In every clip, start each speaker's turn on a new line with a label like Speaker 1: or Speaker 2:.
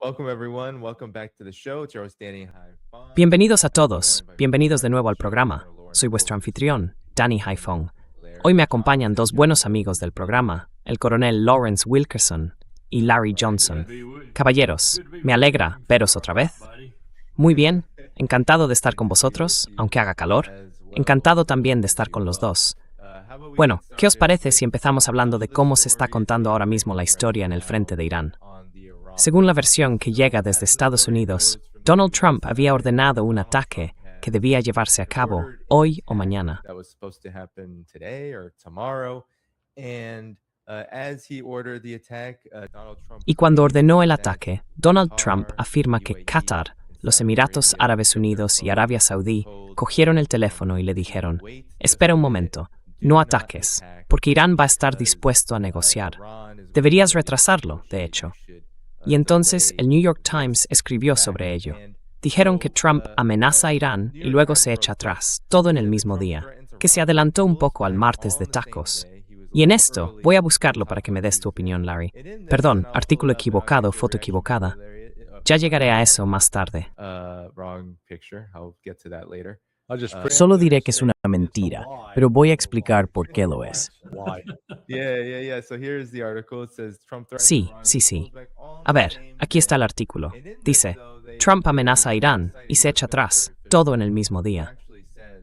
Speaker 1: Welcome everyone. Welcome back to the show. It's your host Danny Haifong.
Speaker 2: Bienvenidos a todos, bienvenidos de nuevo al programa. Soy vuestro anfitrión, Danny Haifong. Hoy me acompañan dos buenos amigos del programa, el coronel Lawrence Wilkerson y Larry Johnson. Caballeros, me alegra veros otra vez. Muy bien, encantado de estar con vosotros, aunque haga calor. Encantado también de estar con los dos. Bueno, ¿qué os parece si empezamos hablando de cómo se está contando ahora mismo la historia en el frente de Irán? Según la versión que llega desde Estados Unidos, Donald Trump había ordenado un ataque que debía llevarse a cabo hoy o mañana. Y cuando ordenó el ataque, Donald Trump afirma que Qatar, los Emiratos Árabes Unidos y Arabia Saudí cogieron el teléfono y le dijeron: espera un momento, no ataques, porque Irán va a estar dispuesto a negociar. Deberías retrasarlo, de hecho. Y entonces el New York Times escribió sobre ello. Dijeron que Trump amenaza a Irán y luego se echa atrás, todo en el mismo día, que se adelantó un poco al martes de tacos. Y en esto, voy a buscarlo para que me des tu opinión, Larry. Perdón, artículo equivocado, foto equivocada. Ya llegaré a eso más tarde.
Speaker 3: Solo diré que es una mentira, pero voy a explicar por qué lo es.
Speaker 2: Sí. A ver, aquí está el artículo. Dice: Trump amenaza a Irán y se echa atrás, todo en el mismo día.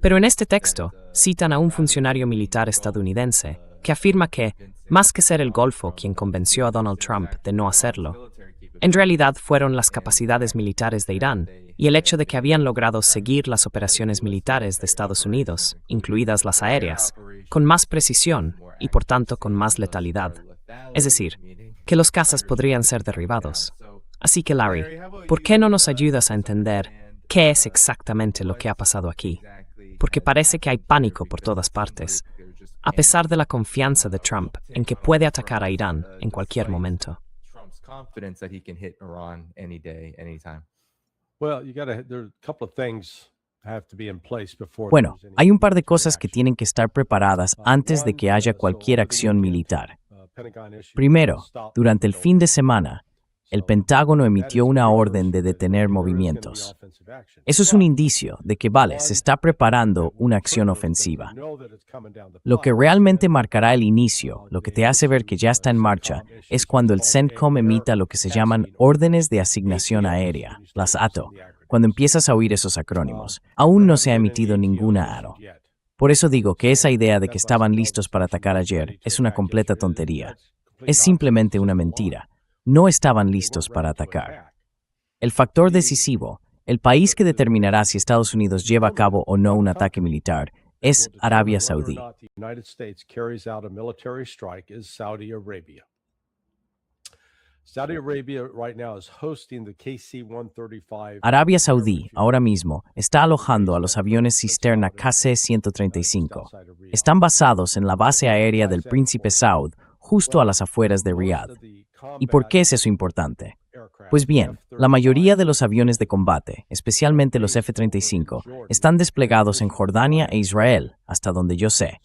Speaker 2: Pero en este texto citan a un funcionario militar estadounidense que afirma que, más que ser el Golfo quien convenció a Donald Trump de no hacerlo, en realidad fueron las capacidades militares de Irán y el hecho de que habían logrado seguir las operaciones militares de Estados Unidos, incluidas las aéreas, con más precisión y por tanto con más letalidad. Es decir, que los cazas podrían ser derribados. Así que, Larry, ¿por qué no nos ayudas a entender qué es exactamente lo que ha pasado aquí? Porque parece que hay pánico por todas partes, a pesar de la confianza de Trump en que puede atacar a Irán en cualquier momento.
Speaker 3: Bueno, hay un par de cosas que tienen que estar preparadas antes de que haya cualquier acción militar. Primero, durante el fin de semana, el Pentágono emitió una orden de detener movimientos. Eso es un indicio de que, se está preparando una acción ofensiva. Lo que realmente marcará el inicio, lo que te hace ver que ya está en marcha, es cuando el CENTCOM emita lo que se llaman órdenes de asignación aérea, las ATO, cuando empiezas a oír esos acrónimos. Aún no se ha emitido ninguna ATO. Por eso digo que esa idea de que estaban listos para atacar ayer es una completa tontería. Es simplemente una mentira. No estaban listos para atacar. El factor decisivo, el país que determinará si Estados Unidos lleva a cabo o no un ataque militar, es Arabia Saudí. Arabia Saudí, ahora mismo, está alojando a los aviones cisterna KC-135. Están basados en la base aérea del Príncipe Saud, justo a las afueras de Riad. ¿Y por qué es eso importante? Pues bien, la mayoría de los aviones de combate, especialmente los F-35, están desplegados en Jordania e Israel, hasta donde yo sé.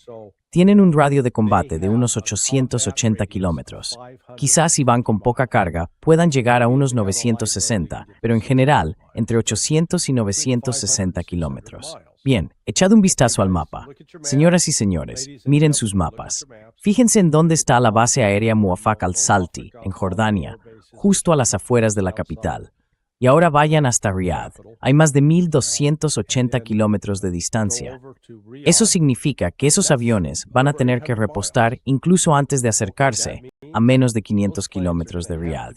Speaker 3: Tienen un radio de combate de unos 880 kilómetros. Quizás si van con poca carga, puedan llegar a unos 960, pero en general, entre 800 y 960 kilómetros. Bien, echad un vistazo al mapa. Señoras y señores, miren sus mapas. Fíjense en dónde está la base aérea Muwafaq al-Salti, en Jordania, justo a las afueras de la capital. Y ahora vayan hasta Riad. Hay más de 1,280 kilómetros de distancia. Eso significa que esos aviones van a tener que repostar incluso antes de acercarse a menos de 500 kilómetros de Riad.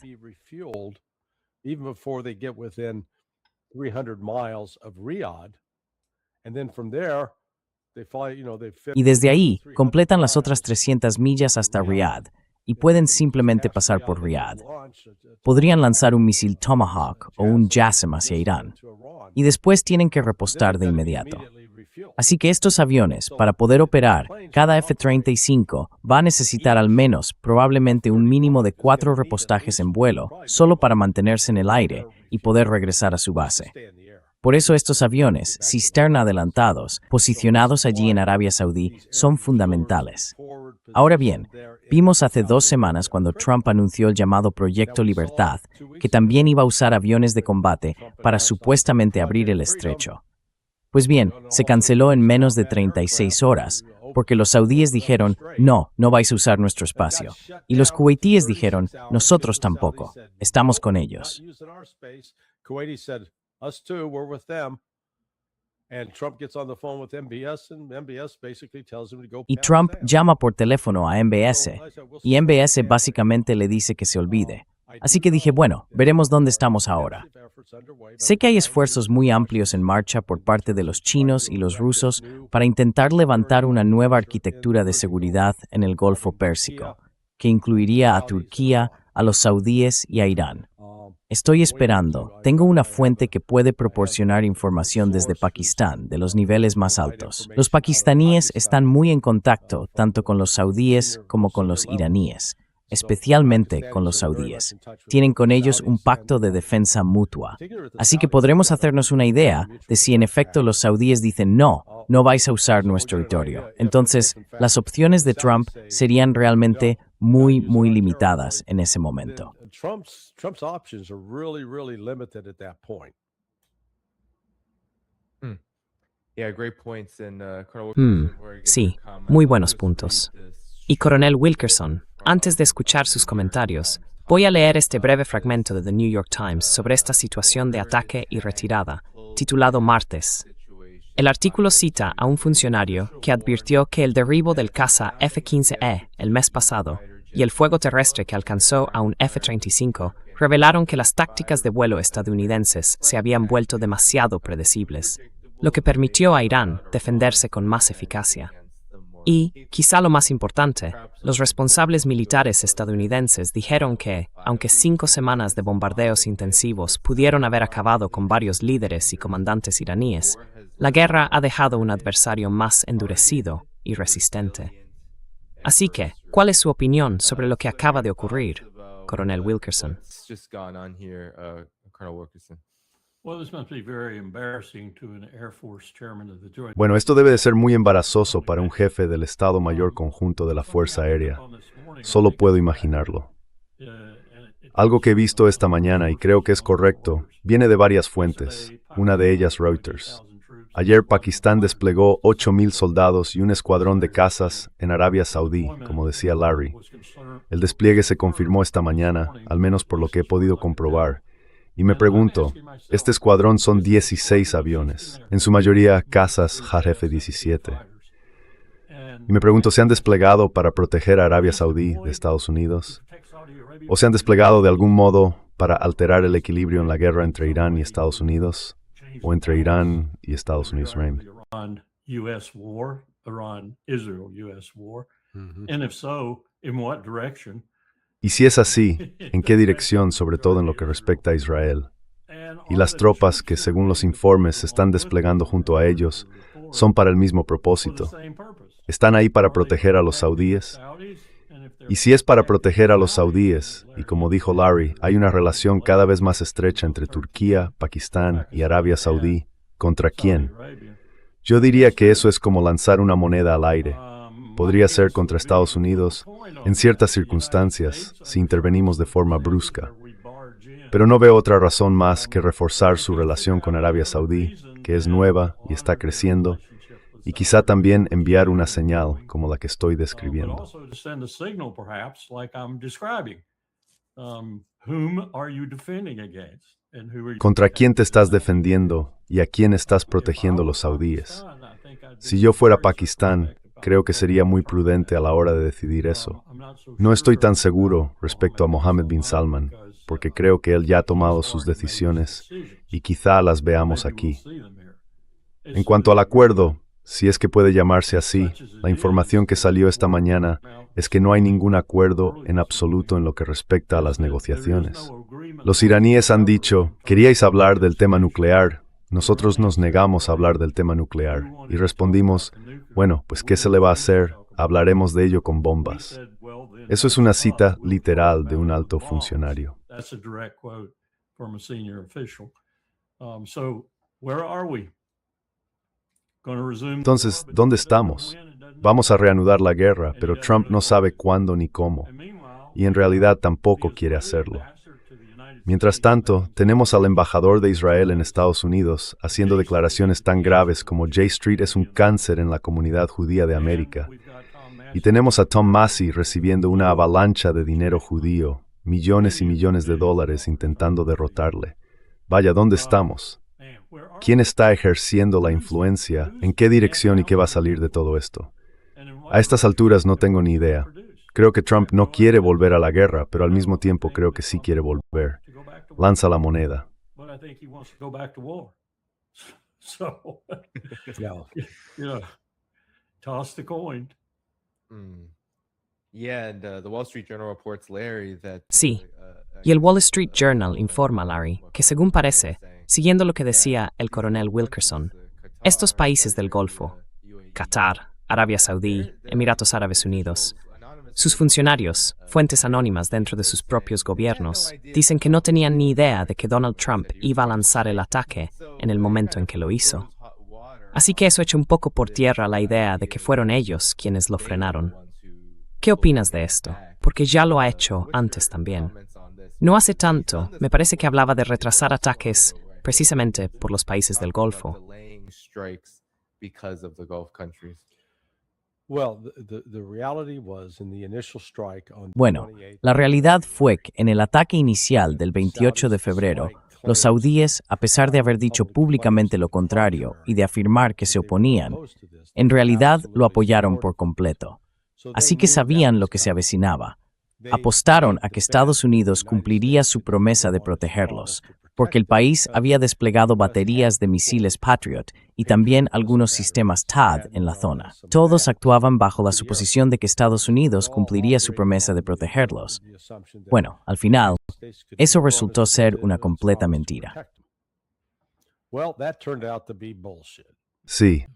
Speaker 3: Y desde ahí, completan las otras 300 millas hasta Riad, y pueden simplemente pasar por Riad. Podrían lanzar un misil Tomahawk o un JASSM hacia Irán, y después tienen que repostar de inmediato. Así que estos aviones, para poder operar, cada F-35 va a necesitar al menos, probablemente un mínimo de 4 repostajes en vuelo, solo para mantenerse en el aire y poder regresar a su base. Por eso estos aviones, cisterna adelantados, posicionados allí en Arabia Saudí, son fundamentales. Ahora bien, vimos hace 2 semanas cuando Trump anunció el llamado Proyecto Libertad, que también iba a usar aviones de combate para supuestamente abrir el estrecho. Pues bien, se canceló en menos de 36 horas, porque los saudíes dijeron, no vais a usar nuestro espacio. Y los kuwaitíes dijeron, nosotros tampoco, estamos con ellos. Y Trump llama por teléfono a MBS, y MBS básicamente le dice que se olvide. Así que dije, bueno, veremos dónde estamos ahora. Sé que hay esfuerzos muy amplios en marcha por parte de los chinos y los rusos para intentar levantar una nueva arquitectura de seguridad en el Golfo Pérsico, que incluiría a Turquía, a los saudíes y a Irán. Estoy esperando. Tengo una fuente que puede proporcionar información desde Pakistán, de los niveles más altos. Los pakistaníes están muy en contacto tanto con los saudíes como con los iraníes, especialmente con los saudíes. Tienen con ellos un pacto de defensa mutua. Así que podremos hacernos una idea de si en efecto los saudíes dicen no vais a usar nuestro territorio. Entonces, las opciones de Trump serían realmente muy limitadas en ese momento.
Speaker 4: Trump's options are really limited at that point.
Speaker 1: Yeah, great points. And Colonel Wilkerson, where I get
Speaker 2: Sí,
Speaker 1: your comment.
Speaker 2: muy
Speaker 1: I'll
Speaker 2: buenos
Speaker 1: just
Speaker 2: puntos.
Speaker 1: read this
Speaker 2: Y Coronel Wilkerson, antes de escuchar sus comentarios, voy a leer este breve fragmento de The New York Times sobre esta situación de ataque y retirada, titulado Martes. El artículo cita a un funcionario que advirtió que el derribo del caza F-15E el mes pasado y el fuego terrestre que alcanzó a un F-35 revelaron que las tácticas de vuelo estadounidenses se habían vuelto demasiado predecibles, lo que permitió a Irán defenderse con más eficacia. Y, quizá lo más importante, los responsables militares estadounidenses dijeron que, aunque 5 semanas de bombardeos intensivos pudieron haber acabado con varios líderes y comandantes iraníes, la guerra ha dejado un adversario más endurecido y resistente. Así que, ¿cuál es su opinión sobre lo que acaba de ocurrir, Coronel Wilkerson?
Speaker 1: What's just gone on here, Colonel Wilkerson?
Speaker 5: Bueno, esto debe de ser muy embarazoso para un jefe del Estado Mayor Conjunto de la Fuerza Aérea. Solo puedo imaginarlo. Algo que he visto esta mañana y creo que es correcto, viene de varias fuentes, una de ellas Reuters. Ayer Pakistán desplegó 8,000 soldados y un escuadrón de cazas en Arabia Saudí, como decía Larry. El despliegue se confirmó esta mañana, al menos por lo que he podido comprobar. Y me pregunto, este escuadrón son 16 aviones, en su mayoría cazas F-17. Y me pregunto, ¿se han desplegado para proteger a Arabia Saudí de Estados Unidos? ¿O se han desplegado de algún modo para alterar el equilibrio en la guerra entre Irán y Estados Unidos? ¿O entre Irán y Estados Unidos, Raymond? Y si es así, ¿en qué dirección, sobre todo en lo que respecta a Israel? Y las tropas que, según los informes, se están desplegando junto a ellos, son para el mismo propósito. ¿Están ahí para proteger a los saudíes? Y si es para proteger a los saudíes, y como dijo Larry, hay una relación cada vez más estrecha entre Turquía, Pakistán y Arabia Saudí, ¿contra quién? Yo diría que eso es como lanzar una moneda al aire. Podría ser contra Estados Unidos, en ciertas circunstancias, si intervenimos de forma brusca. Pero no veo otra razón más que reforzar su relación con Arabia Saudí, que es nueva y está creciendo, y quizá también enviar una señal como la que estoy describiendo. ¿Contra quién te estás defendiendo y a quién estás protegiendo los saudíes? Si yo fuera Pakistán, creo que sería muy prudente a la hora de decidir eso. No estoy tan seguro respecto a Mohammed bin Salman, porque creo que él ya ha tomado sus decisiones y quizá las veamos aquí. En cuanto al acuerdo, si es que puede llamarse así, la información que salió esta mañana es que no hay ningún acuerdo en absoluto en lo que respecta a las negociaciones. Los iraníes han dicho, ¿queríais hablar del tema nuclear? Nosotros nos negamos a hablar del tema nuclear y respondimos, bueno, pues ¿qué se le va a hacer? Hablaremos de ello con bombas. Eso es una cita literal de un alto funcionario. Entonces, ¿dónde estamos? Vamos a reanudar la guerra, pero Trump no sabe cuándo ni cómo, y en realidad tampoco quiere hacerlo. Mientras tanto, tenemos al embajador de Israel en Estados Unidos haciendo declaraciones tan graves como J Street es un cáncer en la comunidad judía de América. Y tenemos a Tom Massey recibiendo una avalancha de dinero judío, millones y millones de dólares intentando derrotarle. Vaya, ¿dónde estamos? ¿Quién está ejerciendo la influencia? ¿En qué dirección y qué va a salir de todo esto? A estas alturas no tengo ni idea. Creo que Trump no quiere volver a la guerra, pero al mismo tiempo creo que sí quiere volver. Lanza la moneda.
Speaker 6: Toss the coin.
Speaker 1: Yeah, and the Wall Street Journal reports, Larry, that
Speaker 2: Sí, y el Wall Street Journal informa, Larry, que según parece, siguiendo lo que decía el coronel Wilkerson, estos países del Golfo, Qatar, Arabia Saudí, Emiratos Árabes Unidos, sus funcionarios, fuentes anónimas dentro de sus propios gobiernos, dicen que no tenían ni idea de que Donald Trump iba a lanzar el ataque en el momento en que lo hizo. Así que eso echa un poco por tierra la idea de que fueron ellos quienes lo frenaron. ¿Qué opinas de esto? Porque ya lo ha hecho antes también. No hace tanto, me parece que hablaba de retrasar ataques precisamente por los países del Golfo.
Speaker 3: Bueno, la realidad fue que en el ataque inicial del 28 de febrero, los saudíes, a pesar de haber dicho públicamente lo contrario y de afirmar que se oponían, en realidad lo apoyaron por completo. Así que sabían lo que se avecinaba. Apostaron a que Estados Unidos cumpliría su promesa de protegerlos, porque el país había desplegado baterías de misiles Patriot y también algunos sistemas THAAD en la zona. Todos actuaban bajo la suposición de que Estados Unidos cumpliría su promesa de protegerlos. Bueno, al final, eso resultó ser una completa mentira.
Speaker 5: Sí.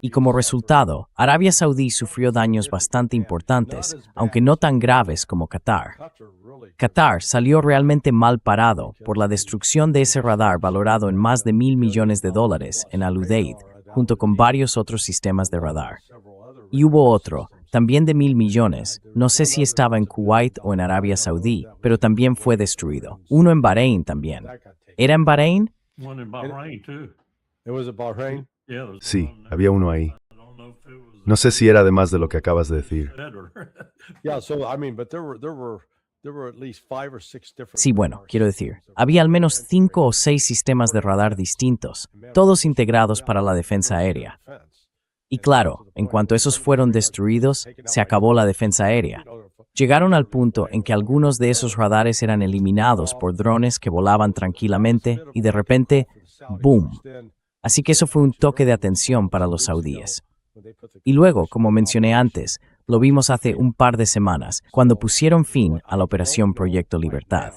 Speaker 3: Y como resultado, Arabia Saudí sufrió daños bastante importantes, aunque no tan graves como Qatar. Qatar salió realmente mal parado por la destrucción de ese radar valorado en más de $1,000 millones en Al Udeid, junto con varios otros sistemas de radar. Y hubo otro, también de $1,000 millones, no sé si estaba en Kuwait o en Arabia Saudí, pero también fue destruido. Uno en Bahrein también. ¿Era en Bahrein?
Speaker 5: Sí, había uno ahí. No sé si era además de lo que acabas de decir.
Speaker 3: Sí, bueno, quiero decir, había al menos 5 o 6 sistemas de radar distintos, todos integrados para la defensa aérea. Y claro, en cuanto esos fueron destruidos, se acabó la defensa aérea. Llegaron al punto en que algunos de esos radares eran eliminados por drones que volaban tranquilamente y de repente, ¡boom! Así que eso fue un toque de atención para los saudíes. Y luego, como mencioné antes, lo vimos hace un par de semanas, cuando pusieron fin a la Operación Proyecto Libertad.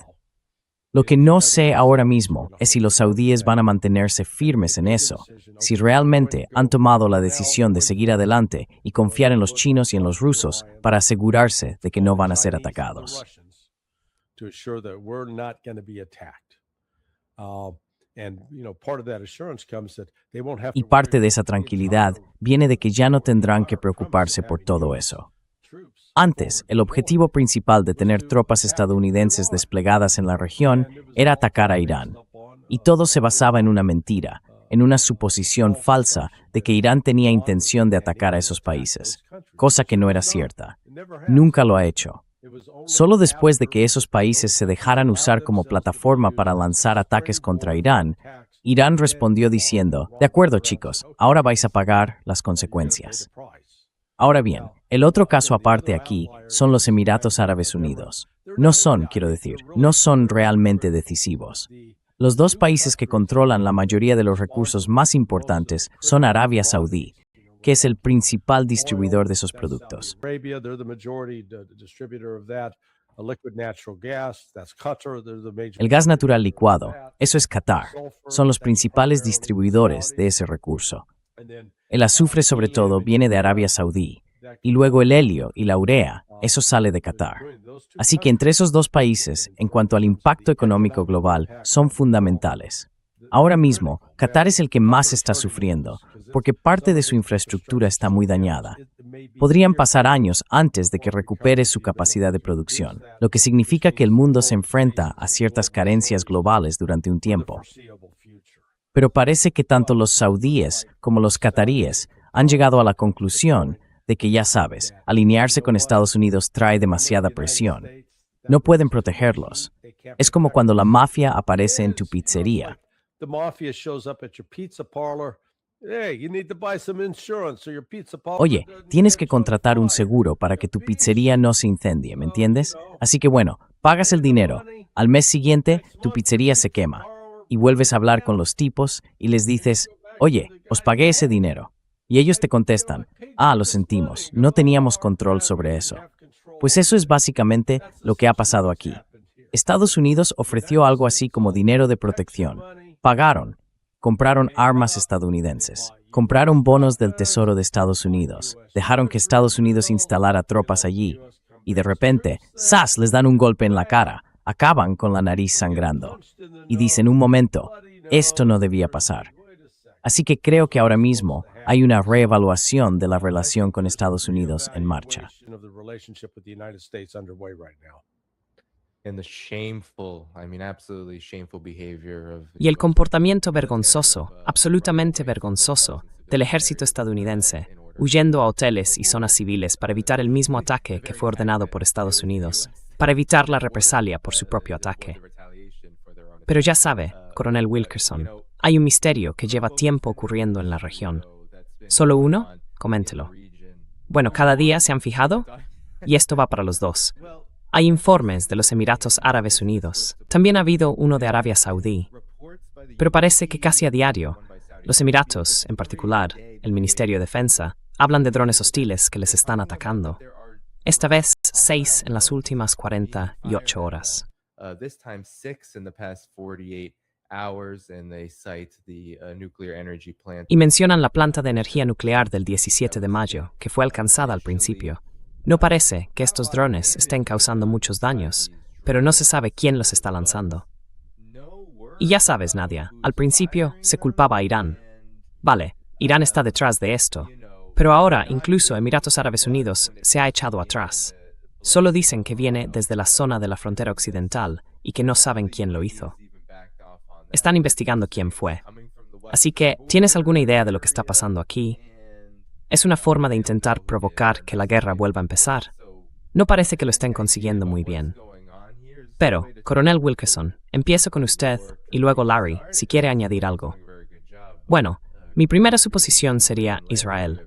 Speaker 3: Lo que no sé ahora mismo es si los saudíes van a mantenerse firmes en eso, si realmente han tomado la decisión de seguir adelante y confiar en los chinos y en los rusos para asegurarse de que no van a ser atacados. Y parte de esa tranquilidad viene de que ya no tendrán que preocuparse por todo eso. Antes, el objetivo principal de tener tropas estadounidenses desplegadas en la región era atacar a Irán. Y todo se basaba en una mentira, en una suposición falsa de que Irán tenía intención de atacar a esos países, cosa que no era cierta. Nunca lo ha hecho. Solo después de que esos países se dejaran usar como plataforma para lanzar ataques contra Irán, Irán respondió diciendo, de acuerdo chicos, ahora vais a pagar las consecuencias. Ahora bien, el otro caso aparte aquí son los Emiratos Árabes Unidos. No son realmente decisivos. Los dos países que controlan la mayoría de los recursos más importantes son Arabia Saudí, que es el principal distribuidor de esos productos. El gas natural licuado, eso es Qatar, son los principales distribuidores de ese recurso. El azufre sobre todo viene de Arabia Saudí, y luego el helio y la urea, eso sale de Qatar. Así que entre esos dos países, en cuanto al impacto económico global, son fundamentales. Ahora mismo, Qatar es el que más está sufriendo, porque parte de su infraestructura está muy dañada. Podrían pasar años antes de que recupere su capacidad de producción, lo que significa que el mundo se enfrenta a ciertas carencias globales durante un tiempo. Pero parece que tanto los saudíes como los cataríes han llegado a la conclusión de que, ya sabes, alinearse con Estados Unidos trae demasiada presión. No pueden protegerlos. Es como cuando la mafia aparece en tu pizzería. Oye, tienes que contratar un seguro para que tu pizzería no se incendie, ¿me entiendes? Así que bueno, pagas el dinero. Al mes siguiente, tu pizzería se quema. Y vuelves a hablar con los tipos y les dices, oye, os pagué ese dinero. Y ellos te contestan, lo sentimos, no teníamos control sobre eso. Pues eso es básicamente lo que ha pasado aquí. Estados Unidos ofreció algo así como dinero de protección. Pagaron. Compraron armas estadounidenses. Compraron bonos del Tesoro de Estados Unidos. Dejaron que Estados Unidos instalara tropas allí. Y de repente, ¡zas!, les dan un golpe en la cara. Acaban con la nariz sangrando. Y dicen, un momento, esto no debía pasar. Así que creo que ahora mismo hay una reevaluación de la relación con Estados Unidos en marcha.
Speaker 2: Y el comportamiento vergonzoso, absolutamente vergonzoso, del ejército estadounidense, huyendo a hoteles y zonas civiles para evitar el mismo ataque que fue ordenado por Estados Unidos, para evitar la represalia por su propio ataque. Pero ya sabe, Coronel Wilkerson, hay un misterio que lleva tiempo ocurriendo en la región. ¿Solo uno? Coméntelo. Bueno, ¿cada día se han fijado? Y esto va para los dos. Hay informes de los Emiratos Árabes Unidos. También ha habido uno de Arabia Saudí. Pero parece que casi a diario, los Emiratos, en particular, el Ministerio de Defensa, hablan de drones hostiles que les están atacando. Esta vez 6 en las últimas 48 horas. Y mencionan la planta de energía nuclear del 17 de mayo, que fue alcanzada al principio. No parece que estos drones estén causando muchos daños, pero no se sabe quién los está lanzando. Y ya sabes, Nadia, al principio se culpaba a Irán. Vale, Irán está detrás de esto, pero ahora incluso Emiratos Árabes Unidos se ha echado atrás. Solo dicen que viene desde la zona de la frontera occidental y que no saben quién lo hizo. Están investigando quién fue. Así que, ¿tienes alguna idea de lo que está pasando aquí? Es una forma de intentar provocar que la guerra vuelva a empezar. No parece que lo estén consiguiendo muy bien. Pero, Coronel Wilkerson, empiezo con usted y luego Larry, si quiere añadir algo. Bueno, mi primera suposición sería Israel.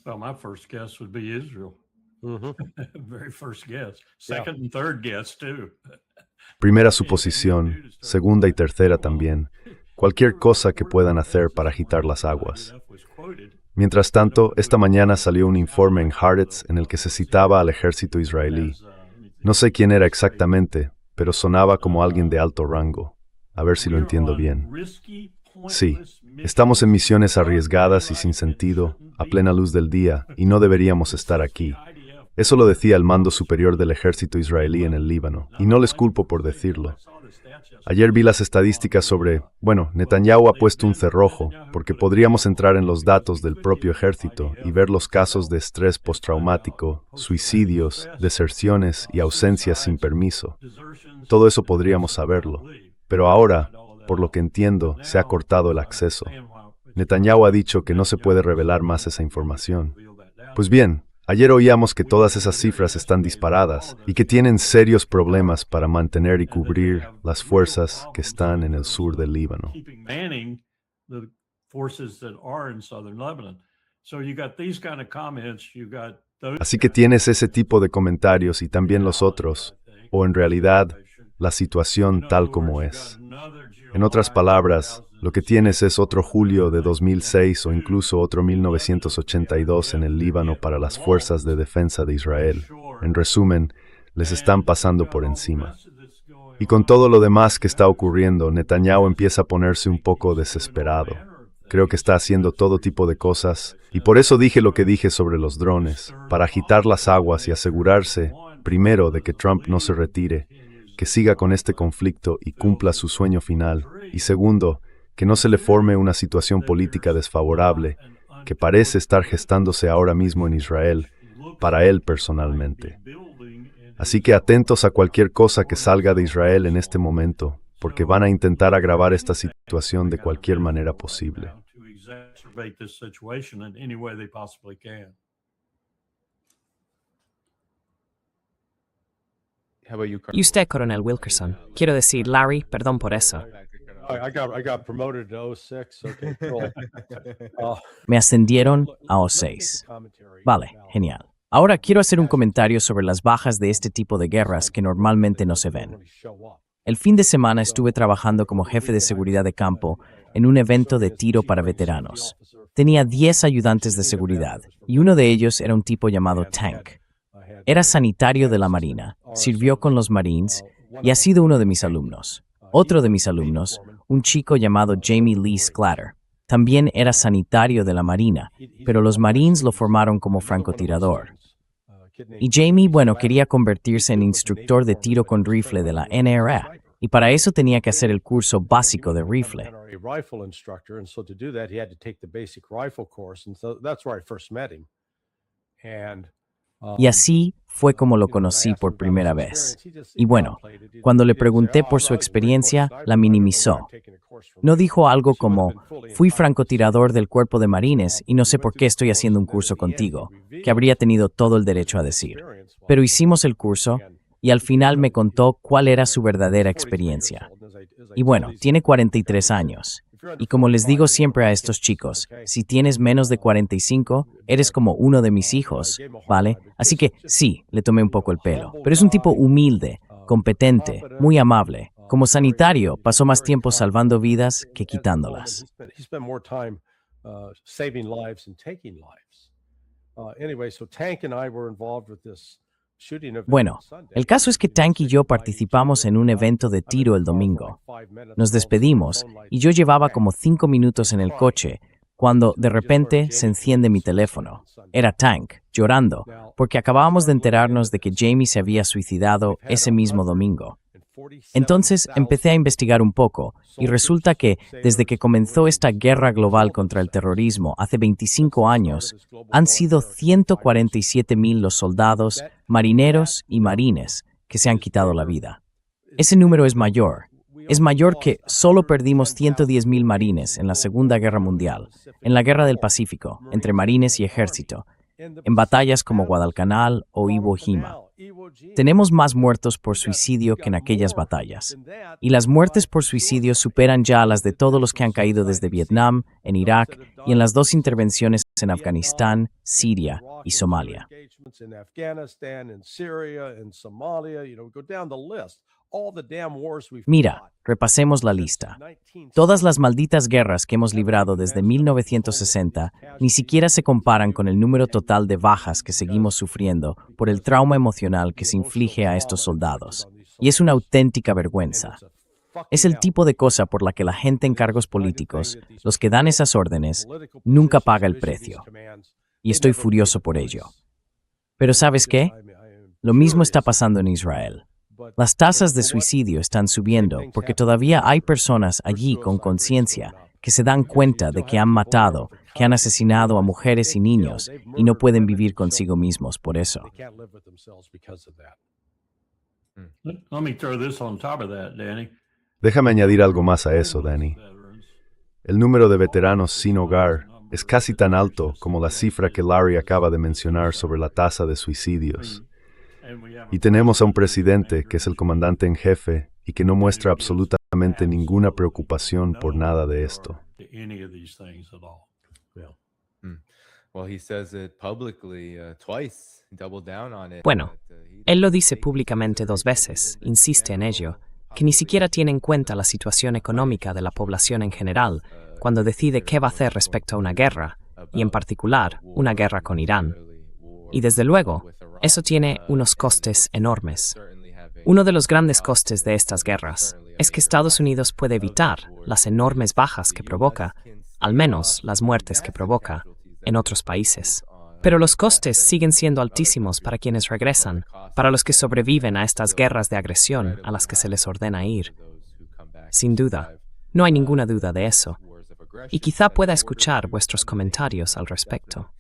Speaker 6: Well, my first guess would be Israel. Very first guess. Second and third guess, too.
Speaker 5: Primera suposición, segunda y tercera también. Cualquier cosa que puedan hacer para agitar las aguas. Mientras tanto, esta mañana salió un informe en Haaretz en el que se citaba al ejército israelí. No sé quién era exactamente, pero sonaba como alguien de alto rango. A ver si lo entiendo bien. Sí, estamos en misiones arriesgadas y sin sentido, a plena luz del día, y no deberíamos estar aquí. Eso lo decía el mando superior del ejército israelí en el Líbano, y no les culpo por decirlo. Ayer vi las estadísticas sobre, Netanyahu ha puesto un cerrojo, porque podríamos entrar en los datos del propio ejército y ver los casos de estrés postraumático, suicidios, deserciones y ausencias sin permiso. Todo eso podríamos saberlo. Pero ahora, por lo que entiendo, se ha cortado el acceso. Netanyahu ha dicho que no se puede revelar más esa información. Pues bien, ayer oíamos que todas esas cifras están disparadas y que tienen serios problemas para mantener y cubrir las fuerzas que están en el sur del Líbano. Así que tienes ese tipo de comentarios y también los otros, o en realidad, la situación tal como es. En otras palabras, lo que tienes es otro julio de 2006 o incluso otro 1982 en el Líbano para las fuerzas de defensa de Israel. En resumen, les están pasando por encima. Y con todo lo demás que está ocurriendo, Netanyahu empieza a ponerse un poco desesperado. Creo que está haciendo todo tipo de cosas, y por eso dije lo que dije sobre los drones, para agitar las aguas y asegurarse, primero, de que Trump no se retire, que siga con este conflicto y cumpla su sueño final, y segundo, que no se le forme una situación política desfavorable que parece estar gestándose ahora mismo en Israel, para él personalmente. Así que atentos a cualquier cosa que salga de Israel en este momento, porque van a intentar agravar esta situación de cualquier manera posible.
Speaker 1: How about you,
Speaker 2: Y usted, Coronel Wilkerson. Quiero decir, Larry, perdón por eso.
Speaker 4: I got promoted to 06. Okay, cool.
Speaker 3: Me ascendieron a O6. Vale, genial. Ahora quiero hacer un comentario sobre las bajas de este tipo de guerras que normalmente no se ven. El fin de semana estuve trabajando como jefe de seguridad de campo en un evento de tiro para veteranos. Tenía 10 ayudantes de seguridad y uno de ellos era un tipo llamado Tank. Era sanitario de la Marina, sirvió con los Marines y ha sido uno de mis alumnos. Otro de mis alumnos, un chico llamado Jamie Lee Sclatter, también era sanitario de la Marina, pero los Marines lo formaron como francotirador. Y Jamie, quería convertirse en instructor de tiro con rifle de la NRA, y para eso tenía que hacer el curso básico de rifle. Y así fue como lo conocí por primera vez. Y cuando le pregunté por su experiencia, la minimizó. No dijo algo como, fui francotirador del cuerpo de marines y no sé por qué estoy haciendo un curso contigo, que habría tenido todo el derecho a decir. Pero hicimos el curso y al final me contó cuál era su verdadera experiencia. Y tiene 43 años. Y como les digo siempre a estos chicos, si tienes menos de 45, eres como uno de mis hijos, ¿vale? Así que sí, le tomé un poco el pelo. Pero es un tipo humilde, competente, muy amable. Como sanitario, pasó más tiempo salvando vidas que quitándolas. El caso es que Tank y yo participamos en un evento de tiro el domingo. Nos despedimos y yo llevaba como 5 minutos en el coche cuando de repente se enciende mi teléfono. Era Tank, llorando, porque acabábamos de enterarnos de que Jamie se había suicidado ese mismo domingo. Entonces empecé a investigar un poco y resulta que desde que comenzó esta guerra global contra el terrorismo hace 25 años, han sido 147,000 los soldados, marineros y marines que se han quitado la vida. Ese número es mayor que solo perdimos 110,000 marines en la Segunda Guerra Mundial, en la Guerra del Pacífico, entre marines y ejército, en batallas como Guadalcanal o Iwo Jima. Tenemos más muertos por suicidio que en aquellas batallas. Y las muertes por suicidio superan ya a las de todos los que han caído desde Vietnam, en Irak y en las 2 intervenciones en Afganistán, Siria y Somalia. Mira, repasemos la lista. Todas las malditas guerras que hemos librado desde 1960 ni siquiera se comparan con el número total de bajas que seguimos sufriendo por el trauma emocional que se inflige a estos soldados. Y es una auténtica vergüenza. Es el tipo de cosa por la que la gente en cargos políticos, los que dan esas órdenes, nunca paga el precio. Y estoy furioso por ello. Pero ¿sabes qué? Lo mismo está pasando en Israel. Las tasas de suicidio están subiendo porque todavía hay personas allí con conciencia que se dan cuenta de que han matado, que han asesinado a mujeres y niños y no pueden vivir consigo mismos por eso.
Speaker 6: Let me throw this on top of that, Danny.
Speaker 5: Déjame añadir algo más a eso, Danny. El número de veteranos sin hogar es casi tan alto como la cifra que Larry acaba de mencionar sobre la tasa de suicidios. Y tenemos a un presidente que es el comandante en jefe y que no muestra absolutamente ninguna preocupación por nada de esto.
Speaker 2: Él lo dice públicamente 2 veces, insiste en ello, que ni siquiera tiene en cuenta la situación económica de la población en general cuando decide qué va a hacer respecto a una guerra, y en particular, una guerra con Irán. Y desde luego, eso tiene unos costes enormes. Uno de los grandes costes de estas guerras es que Estados Unidos puede evitar las enormes bajas que provoca, al menos las muertes que provoca, en otros países. Pero los costes siguen siendo altísimos para quienes regresan, para los que sobreviven a estas guerras de agresión a las que se les ordena ir. Sin duda, no hay ninguna duda de eso. y quizá pueda escuchar vuestros comentarios al respecto.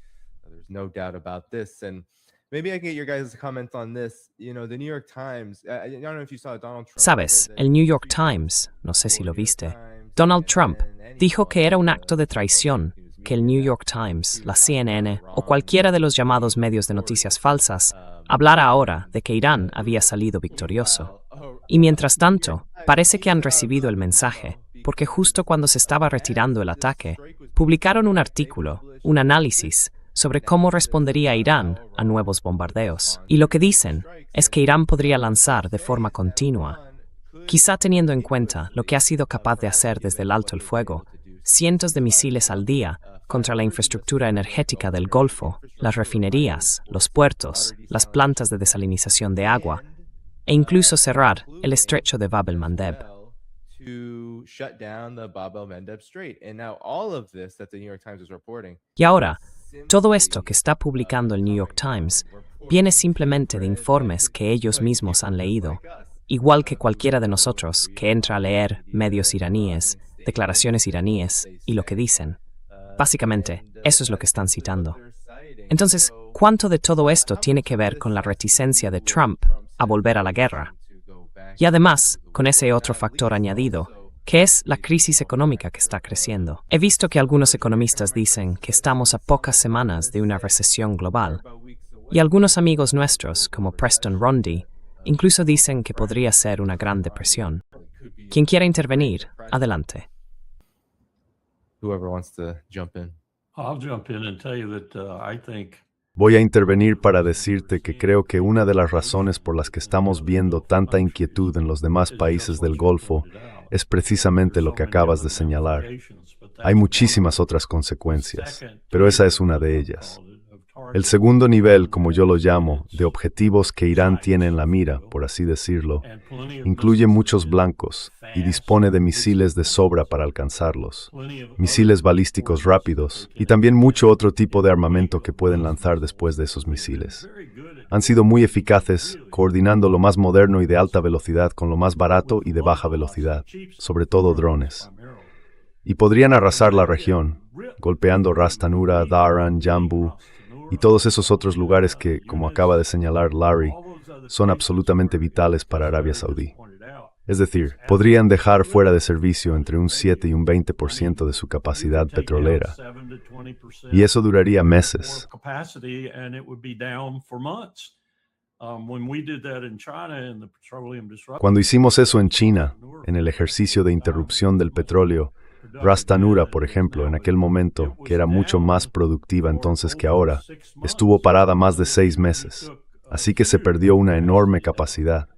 Speaker 1: There's no doubt about this. And maybe I can get your guys' comments on this. You know, the New York Times, I don't know if you saw Donald Trump.
Speaker 2: Sabes, el New York Times, no sé si lo viste, Donald Trump dijo que era un acto de traición que el New York Times, la CNN o cualquiera de los llamados medios de noticias falsas hablara ahora de que Irán había salido victorioso. Y mientras tanto, parece que han recibido el mensaje, porque justo cuando se estaba retirando el ataque, publicaron un artículo, un análisis, sobre cómo respondería Irán a nuevos bombardeos. Y lo que dicen es que Irán podría lanzar de forma continua, quizá teniendo en cuenta lo que ha sido capaz de hacer desde el alto el fuego, cientos de misiles al día contra la infraestructura energética del Golfo, las refinerías, los puertos, las plantas de desalinización de agua, e incluso cerrar el estrecho de Bab el-Mandeb.
Speaker 1: To shut down the Bab el-Mandeb Strait. And now all of this that the New York Times is reporting.
Speaker 2: Y ahora, todo esto que está publicando el New York Times viene simplemente de informes que ellos mismos han leído, igual que cualquiera de nosotros que entra a leer medios iraníes, declaraciones iraníes y lo que dicen. Básicamente, eso es lo que están citando. Entonces, ¿cuánto de todo esto tiene que ver con la reticencia de Trump a volver a la guerra? Y además, con ese otro factor añadido, que es la crisis económica que está creciendo. He visto que algunos economistas dicen que estamos a pocas semanas de una recesión global, y algunos amigos nuestros, como Preston Rondy, incluso dicen que podría ser una gran depresión. Quien quiera intervenir, adelante.
Speaker 1: Whoever wants to jump in.
Speaker 6: I'll jump in and tell you that I think
Speaker 5: Voy a intervenir para decirte que creo que una de las razones por las que estamos viendo tanta inquietud en los demás países del Golfo es precisamente lo que acabas de señalar. Hay muchísimas otras consecuencias, pero esa es una de ellas. El segundo nivel, como yo lo llamo, de objetivos que Irán tiene en la mira, por así decirlo, incluye muchos blancos y dispone de misiles de sobra para alcanzarlos, misiles balísticos rápidos y también mucho otro tipo de armamento que pueden lanzar después de esos misiles. Han sido muy eficaces coordinando lo más moderno y de alta velocidad con lo más barato y de baja velocidad, sobre todo drones. Y podrían arrasar la región, golpeando Ras Tanura, Dhahran, Jambu y todos esos otros lugares que, como acaba de señalar Larry, son absolutamente vitales para Arabia Saudí. Es decir, podrían dejar fuera de servicio entre un 7 y un 20% de su capacidad petrolera. Y eso duraría meses. Cuando hicimos eso en China, en el ejercicio de interrupción del petróleo, Ras Tanura, por ejemplo, en aquel momento, que era mucho más productiva entonces que ahora, estuvo parada más de 6 meses. Así que se perdió una enorme capacidad.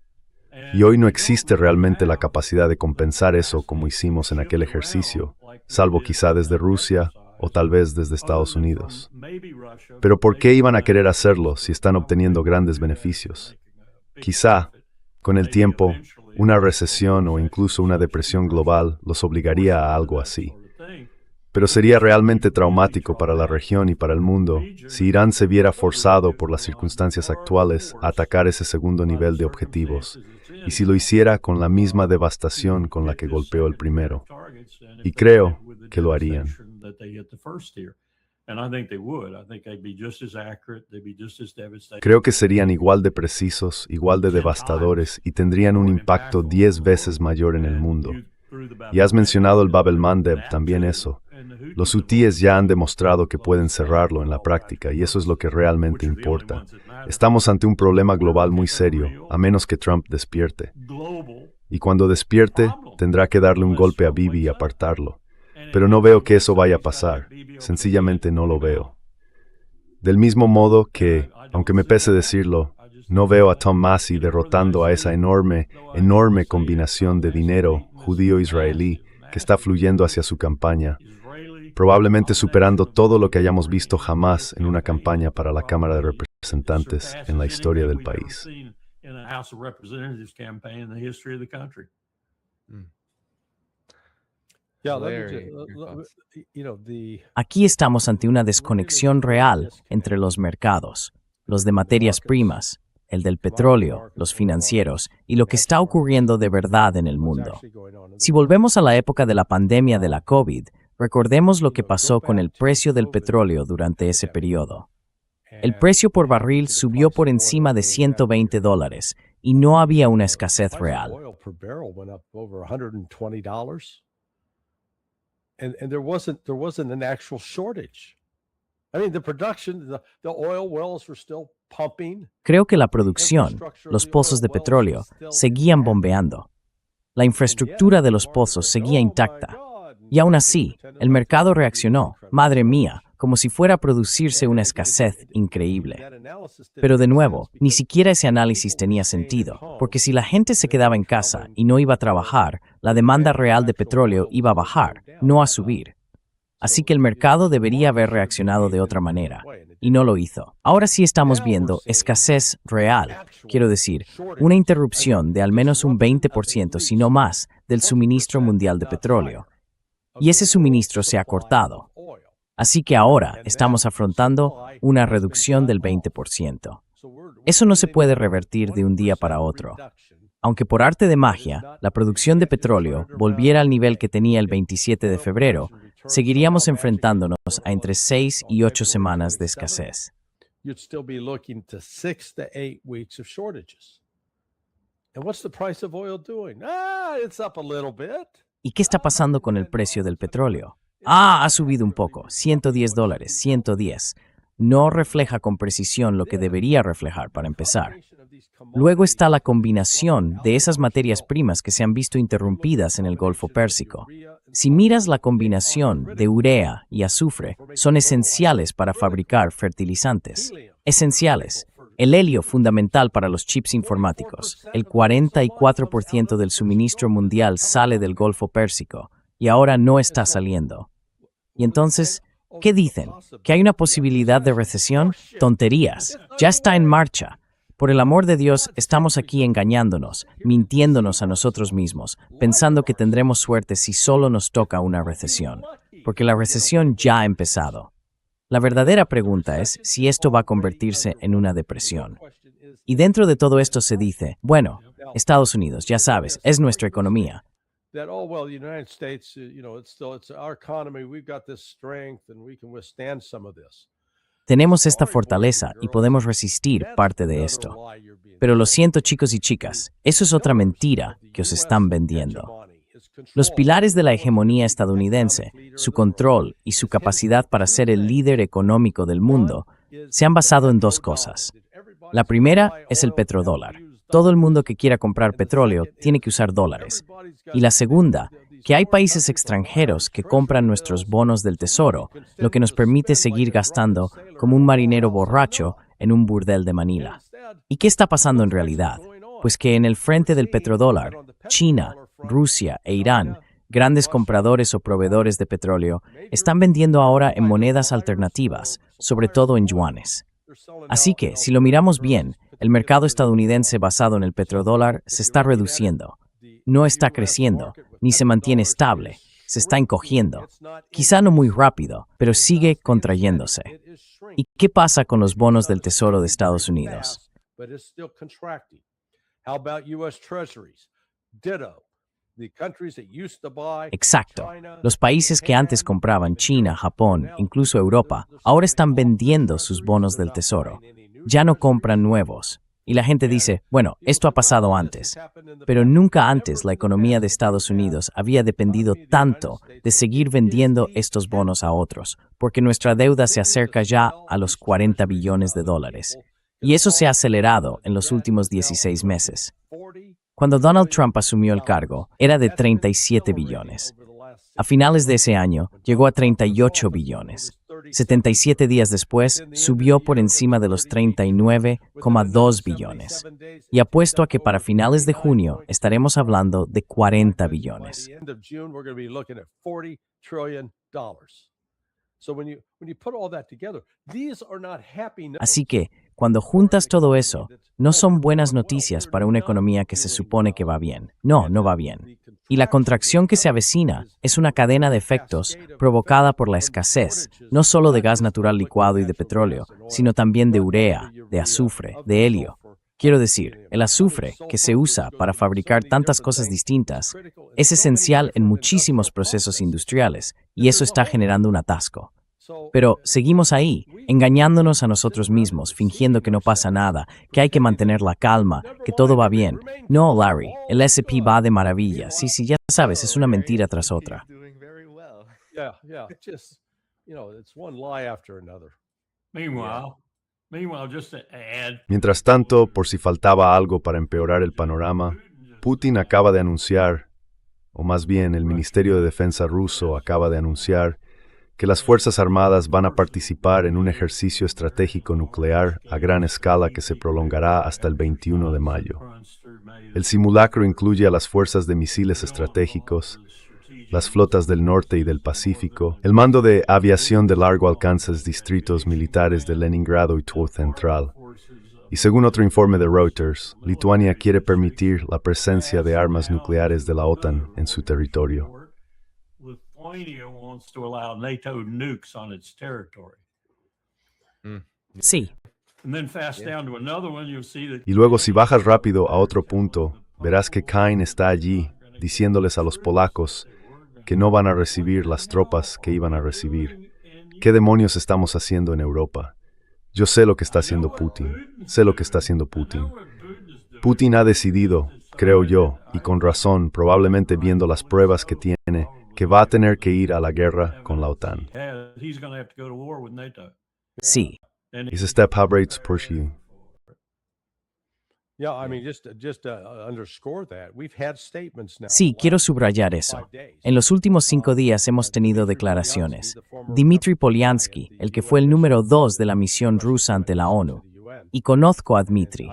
Speaker 5: Y hoy no existe realmente la capacidad de compensar eso como hicimos en aquel ejercicio, salvo quizá desde Rusia o tal vez desde Estados Unidos. Pero ¿por qué iban a querer hacerlo si están obteniendo grandes beneficios? Quizá, con el tiempo, una recesión o incluso una depresión global los obligaría a algo así. Pero sería realmente traumático para la región y para el mundo si Irán se viera forzado por las circunstancias actuales a atacar ese segundo nivel de objetivos, y si lo hiciera con la misma devastación con la que golpeó el primero. Y creo que lo harían. Creo que serían igual de precisos, igual de devastadores y tendrían un impacto 10 veces mayor en el mundo. Y has mencionado el Bab el-Mandeb, también eso. Los hutíes ya han demostrado que pueden cerrarlo en la práctica y eso es lo que realmente importa. Estamos ante un problema global muy serio, a menos que Trump despierte. Y cuando despierte, tendrá que darle un golpe a Bibi y apartarlo. Pero no veo que eso vaya a pasar. Sencillamente no lo veo. Del mismo modo que, aunque me pese decirlo, no veo a Tom Massie derrotando a esa enorme combinación de dinero judío-israelí que está fluyendo hacia su campaña, probablemente superando todo lo que hayamos visto jamás en una campaña para la Cámara de Representantes en la historia del país.
Speaker 3: Aquí estamos ante una desconexión real entre los mercados, los de materias primas, el del petróleo, los financieros y lo que está ocurriendo de verdad en el mundo. Si volvemos a la época de la pandemia de la COVID, Recordemos lo que pasó con el precio del petróleo durante ese periodo. El precio por barril subió por encima de $120 y no había una escasez real.
Speaker 4: And there wasn't an actual shortage. I mean, the production, the oil wells were still pumping.
Speaker 3: Creo que la producción, los pozos de petróleo, seguían bombeando. La infraestructura de los pozos seguía intacta. Y aún así, el mercado reaccionó, madre mía, como si fuera a producirse una escasez increíble. Pero de nuevo, ni siquiera ese análisis tenía sentido, porque si la gente se quedaba en casa y no iba a trabajar, la demanda real de petróleo iba a bajar, no a subir. Así que el mercado debería haber reaccionado de otra manera, y no lo hizo. Ahora sí estamos viendo escasez real, quiero decir, una interrupción de al menos un 20%, si no más, del suministro mundial de petróleo. Y ese suministro se ha cortado. Así que ahora estamos afrontando una reducción del 20%. Eso no se puede revertir de un día para otro. Aunque por arte de magia, la producción de petróleo volviera al nivel que tenía el 27 de febrero, seguiríamos enfrentándonos a entre 6 y 8 semanas de escasez.
Speaker 4: You'd still be looking to 6 to 8 weeks of shortages. And what's the price of oil doing? It's up a little bit.
Speaker 3: ¿Y qué está pasando con el precio del petróleo? Ha subido un poco, $110, 110. No refleja con precisión lo que debería reflejar para empezar. Luego está la combinación de esas materias primas que se han visto interrumpidas en el Golfo Pérsico. Si miras la combinación de urea y azufre, son esenciales para fabricar fertilizantes. Esenciales. El helio fundamental para los chips informáticos. El 44% del suministro mundial sale del Golfo Pérsico y ahora no está saliendo. Y entonces, ¿qué dicen? ¿Que hay una posibilidad de recesión? Tonterías. Ya está en marcha. Por el amor de Dios, estamos aquí engañándonos, mintiéndonos a nosotros mismos, pensando que tendremos suerte si solo nos toca una recesión. Porque la recesión ya ha empezado. La verdadera pregunta es si esto va a convertirse en una depresión. Y dentro de todo esto se dice, bueno, Estados Unidos, ya sabes, es nuestra economía. Tenemos esta fortaleza y podemos resistir parte de esto. Pero lo siento, chicos y chicas, eso es otra mentira que os están vendiendo. Los pilares de la hegemonía estadounidense, su control y su capacidad para ser el líder económico del mundo, se han basado en dos cosas. La primera es el petrodólar. Todo el mundo que quiera comprar petróleo tiene que usar dólares. Y la segunda, que hay países extranjeros que compran nuestros bonos del tesoro, lo que nos permite seguir gastando como un marinero borracho en un burdel de Manila. ¿Y qué está pasando en realidad? Pues que en el frente del petrodólar, China, Rusia e Irán, grandes compradores o proveedores de petróleo, están vendiendo ahora en monedas alternativas, sobre todo en yuanes. Así que, si lo miramos bien, el mercado estadounidense basado en el petrodólar se está reduciendo. No está creciendo, ni se mantiene estable, se está encogiendo. Quizá no muy rápido, pero sigue contrayéndose. ¿Y qué pasa con los bonos del Tesoro de Estados Unidos? Exacto. Los países que antes compraban, China, Japón, incluso Europa, ahora están vendiendo sus bonos del tesoro. Ya no compran nuevos. Y la gente dice, bueno, esto ha pasado antes. Pero nunca antes la economía de Estados Unidos había dependido tanto de seguir vendiendo estos bonos a otros, porque nuestra deuda se acerca ya a los $40 billones. Y eso se ha acelerado en los últimos 16 meses. Cuando Donald Trump asumió el cargo, era de 37 billones. A finales de ese año, llegó a 38 billones. 77 días después, subió por encima de los 39,2 billones. Y apuesto a que para finales de junio estaremos hablando de 40 billones. Así que, cuando juntas todo eso, no son buenas noticias para una economía que se supone que va bien. No, no va bien. Y la contracción que se avecina es una cadena de efectos provocada por la escasez, no solo de gas natural licuado y de petróleo, sino también de urea, de azufre, de helio. Quiero decir, el azufre, que se usa para fabricar tantas cosas distintas, es esencial en muchísimos procesos industriales, y eso está generando un atasco. Pero seguimos ahí, engañándonos a nosotros mismos, fingiendo que no pasa nada, que hay que mantener la calma, que todo va bien. No, Larry, el SP va de maravilla. Sí, ya sabes, es una mentira tras otra.
Speaker 4: Yeah. Just, it's one lie after another.
Speaker 6: Meanwhile, just to add,
Speaker 5: Mientras tanto, por si faltaba algo para empeorar el panorama, Putin acaba de anunciar, o más bien el Ministerio de Defensa ruso acaba de anunciar, que las Fuerzas Armadas van a participar en un ejercicio estratégico nuclear a gran escala que se prolongará hasta el 21 de mayo. El simulacro incluye a las fuerzas de misiles estratégicos, las flotas del norte y del Pacífico, el mando de aviación de largo alcance, distritos militares de Leningrado y Tver Central. Y según otro informe de Reuters, Lituania quiere permitir la presencia de armas nucleares de la OTAN en su territorio.
Speaker 6: Lithuania wants to allow NATO nukes on its territory.
Speaker 2: Sí,
Speaker 6: And then fast down to another one, you'll see that
Speaker 5: Y luego si bajas rápido a otro punto, verás que Kain está allí, diciéndoles a los polacos que no van a recibir las tropas que iban a recibir. ¿Qué demonios estamos haciendo en Europa? Yo sé lo que está haciendo Putin. Sé lo que está haciendo Putin. Putin ha decidido, creo yo, y con razón, probablemente viendo las pruebas que tiene, que va a tener que ir a la guerra con la OTAN.
Speaker 6: he's going to have to go to war with NATO.
Speaker 2: sí.
Speaker 5: Is a step Habrats pursue.
Speaker 4: Yeah, I mean, just to underscore that, we've had statements now.
Speaker 3: Sí, quiero subrayar eso. En los últimos 5 días hemos tenido declaraciones. Dmitry Polyansky, el que fue el número 2 de la misión rusa ante la ONU. Y conozco a Dmitry.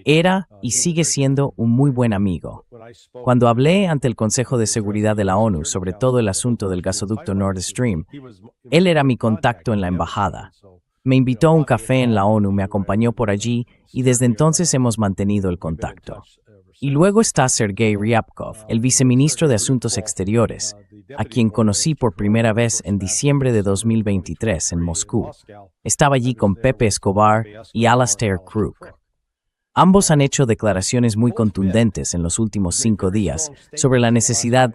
Speaker 3: Era y sigue siendo un muy buen amigo. Cuando hablé ante el Consejo de Seguridad de la ONU sobre todo el asunto del gasoducto Nord Stream, él era mi contacto en la embajada. Me invitó a un café en la ONU, me acompañó por allí y desde entonces hemos mantenido el contacto. Y luego está Sergei Ryabkov, el viceministro de Asuntos Exteriores, a quien conocí por primera vez en diciembre de 2023 en Moscú. Estaba allí con Pepe Escobar y Alastair Crook. Ambos han hecho declaraciones muy contundentes en los últimos 5 días sobre la necesidad,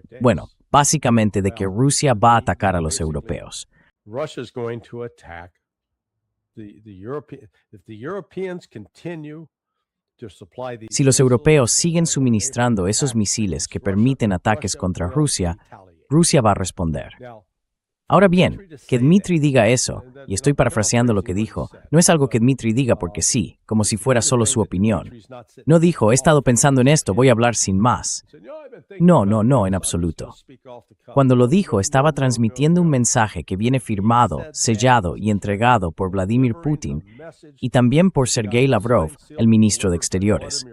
Speaker 3: básicamente de que Rusia va a atacar a los europeos.
Speaker 4: Russia's going to attack the European. If the Europeans continue to supply these,
Speaker 3: Si los europeos siguen suministrando esos misiles que permiten ataques contra Rusia, Rusia va a responder. Ahora bien, que Dmitry diga eso, y estoy parafraseando lo que dijo, no es algo que Dmitry diga porque sí, como si fuera solo su opinión. No dijo, he estado pensando en esto, voy a hablar sin más. No, en absoluto. Cuando lo dijo, estaba transmitiendo un mensaje que viene firmado, sellado y entregado por Vladimir Putin y también por Sergei Lavrov, el ministro de Exteriores.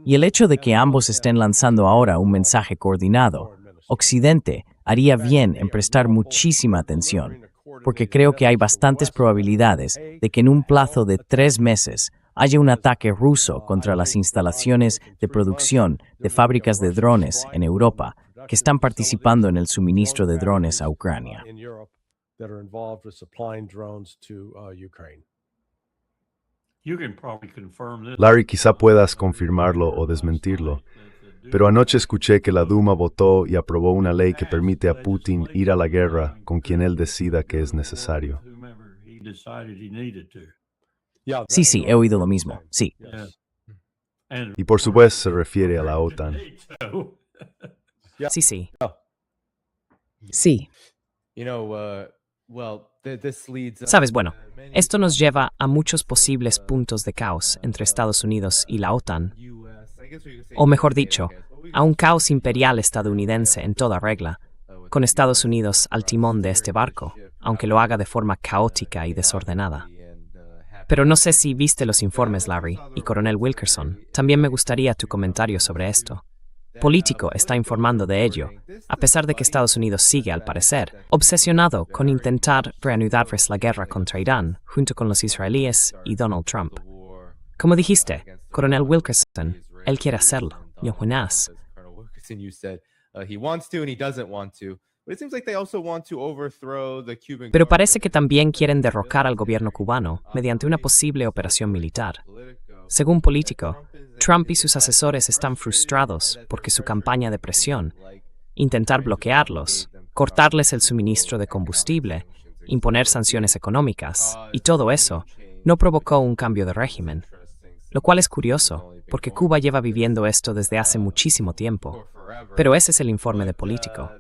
Speaker 3: Y el hecho de que ambos estén lanzando ahora un mensaje coordinado, Occidente haría bien en prestar muchísima atención, porque creo que hay bastantes probabilidades de que en un plazo de 3 meses haya un ataque ruso contra las instalaciones de producción de fábricas de drones en Europa que están participando en el suministro de drones a Ucrania.
Speaker 4: in Europe that are involved with supplying drones to Ukraine.
Speaker 6: You can probably confirm this.
Speaker 5: Larry, quizá puedas confirmarlo o desmentirlo, pero anoche escuché que la Duma votó y aprobó una ley que permite a Putin ir a la guerra con quien él decida que es necesario.
Speaker 6: Whomever he decided he needed to.
Speaker 4: Yeah,
Speaker 3: Sí, he oído lo mismo, sí.
Speaker 6: And
Speaker 5: Y por supuesto se refiere a la OTAN.
Speaker 6: NATO.
Speaker 2: Sí. Sí. Sabes, esto nos lleva a muchos posibles puntos de caos entre Estados Unidos y la OTAN, o mejor dicho, a un caos imperial estadounidense en toda regla, con Estados Unidos al timón de este barco, aunque lo haga de forma caótica y desordenada. Pero no sé si viste los informes, Larry y Coronel Wilkerson. También me gustaría tu comentario sobre esto. Político está informando de ello, a pesar de que Estados Unidos sigue, al parecer, obsesionado con intentar reanudarles la guerra contra Irán, junto con los israelíes y Donald Trump. Como dijiste, Coronel Wilkerson, él quiere hacerlo. Yohunas. Pero parece que también quieren derrocar al gobierno cubano mediante una posible operación militar. Según Político, Trump y sus asesores están frustrados porque su campaña de presión, intentar bloquearlos, cortarles el suministro de combustible, imponer sanciones económicas y todo eso, no provocó un cambio de régimen. Lo cual es curioso, porque Cuba lleva viviendo esto desde hace muchísimo tiempo. Pero ese es el informe de Político.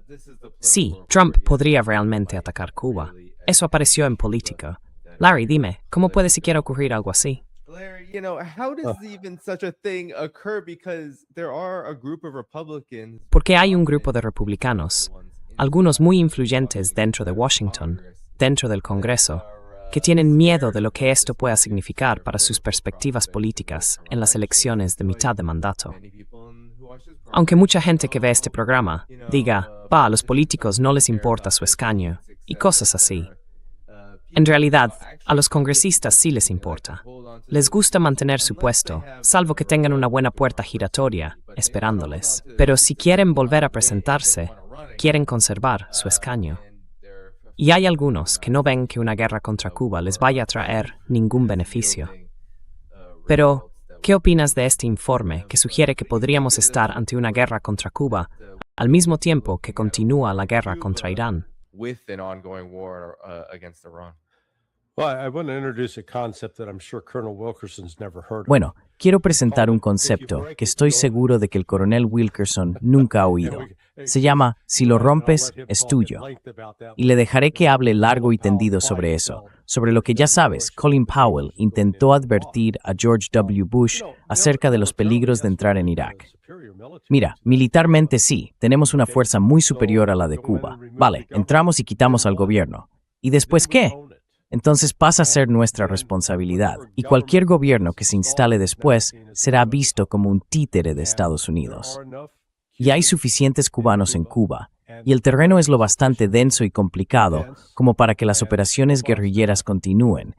Speaker 2: Sí, Trump podría realmente atacar Cuba. Eso apareció en Político. Larry, dime, ¿cómo puede siquiera ocurrir algo así?
Speaker 1: Larry, how does even such a thing occur? Because there are a group of Republicans.
Speaker 2: Porque hay un grupo de republicanos, algunos muy influyentes dentro de Washington, dentro del Congreso, que tienen miedo de lo que esto pueda significar para sus perspectivas políticas en las elecciones de mitad de mandato. Aunque mucha gente que ve este programa diga, a los políticos no les importa su escaño, y cosas así. En realidad, a los congresistas sí les importa. Les gusta mantener su puesto, salvo que tengan una buena puerta giratoria esperándoles. Pero si quieren volver a presentarse, quieren conservar su escaño. Y hay algunos que no ven que una guerra contra Cuba les vaya a traer ningún beneficio. Pero, ¿qué opinas de este informe que sugiere que podríamos estar ante una guerra contra Cuba al mismo tiempo que continúa la guerra contra Irán?
Speaker 3: Bueno, quiero presentar un concepto que estoy seguro de que el coronel Wilkerson nunca ha oído. Se llama Si lo rompes, es tuyo. Y le dejaré que hable largo y tendido sobre eso, sobre lo que ya sabes, Colin Powell intentó advertir a George W. Bush acerca de los peligros de entrar en Irak. Mira, militarmente sí, tenemos una fuerza muy superior a la de Cuba. Vale, entramos y quitamos al gobierno. ¿Y después qué? Entonces pasa a ser nuestra responsabilidad, y cualquier gobierno que se instale después será visto como un títere de Estados Unidos. Y hay suficientes cubanos en Cuba, y el terreno es lo bastante denso y complicado como para que las operaciones guerrilleras continúen,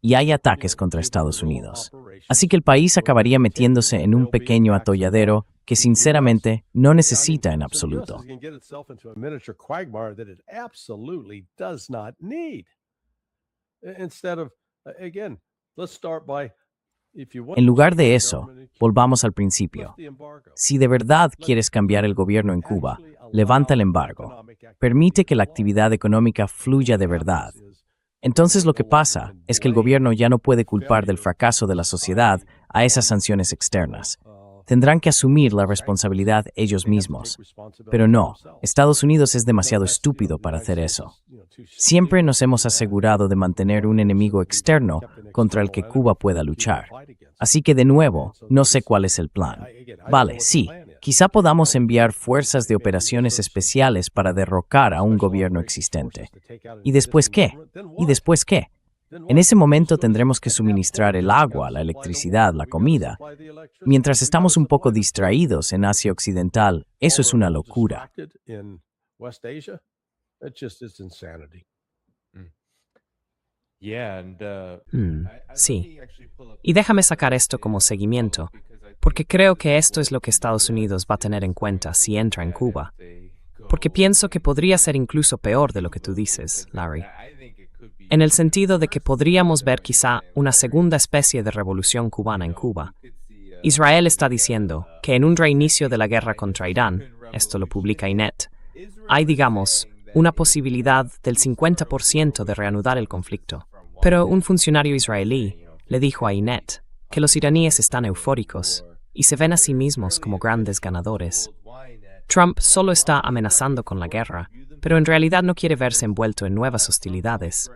Speaker 3: y hay ataques contra Estados Unidos. Así que el país acabaría metiéndose en un pequeño atolladero que sinceramente no necesita en absoluto. En lugar de eso, volvamos al principio. Si de verdad quieres cambiar el gobierno en Cuba, levanta el embargo. Permite que la actividad económica fluya de verdad. Entonces lo que pasa es que el gobierno ya no puede culpar del fracaso de la sociedad a esas sanciones externas. Tendrán que asumir la responsabilidad ellos mismos. Pero no, Estados Unidos es demasiado estúpido para hacer eso. Siempre nos hemos asegurado de mantener un enemigo externo contra el que Cuba pueda luchar. Así que de nuevo, no sé cuál es el plan. Vale, sí, quizá podamos enviar fuerzas de operaciones especiales para derrocar a un gobierno existente. ¿Y después qué? ¿Y después qué? En ese momento tendremos que suministrar el agua, la electricidad, la comida. Mientras estamos un poco distraídos en Asia Occidental, eso es una locura.
Speaker 2: Sí. Y déjame sacar esto como seguimiento, porque creo que esto es lo que Estados Unidos va a tener en cuenta si entra en Cuba. Porque pienso que podría ser incluso peor de lo que tú dices, Larry. En el sentido de que podríamos ver quizá una segunda especie de revolución cubana en Cuba. Israel está diciendo que en un reinicio de la guerra contra Irán, esto lo publica INET, hay, digamos, una posibilidad del 50% de reanudar el conflicto. Pero un funcionario israelí le dijo a INET que los iraníes están eufóricos y se ven a sí mismos como grandes ganadores. Trump solo está amenazando con la guerra, pero en realidad no quiere verse envuelto en nuevas hostilidades.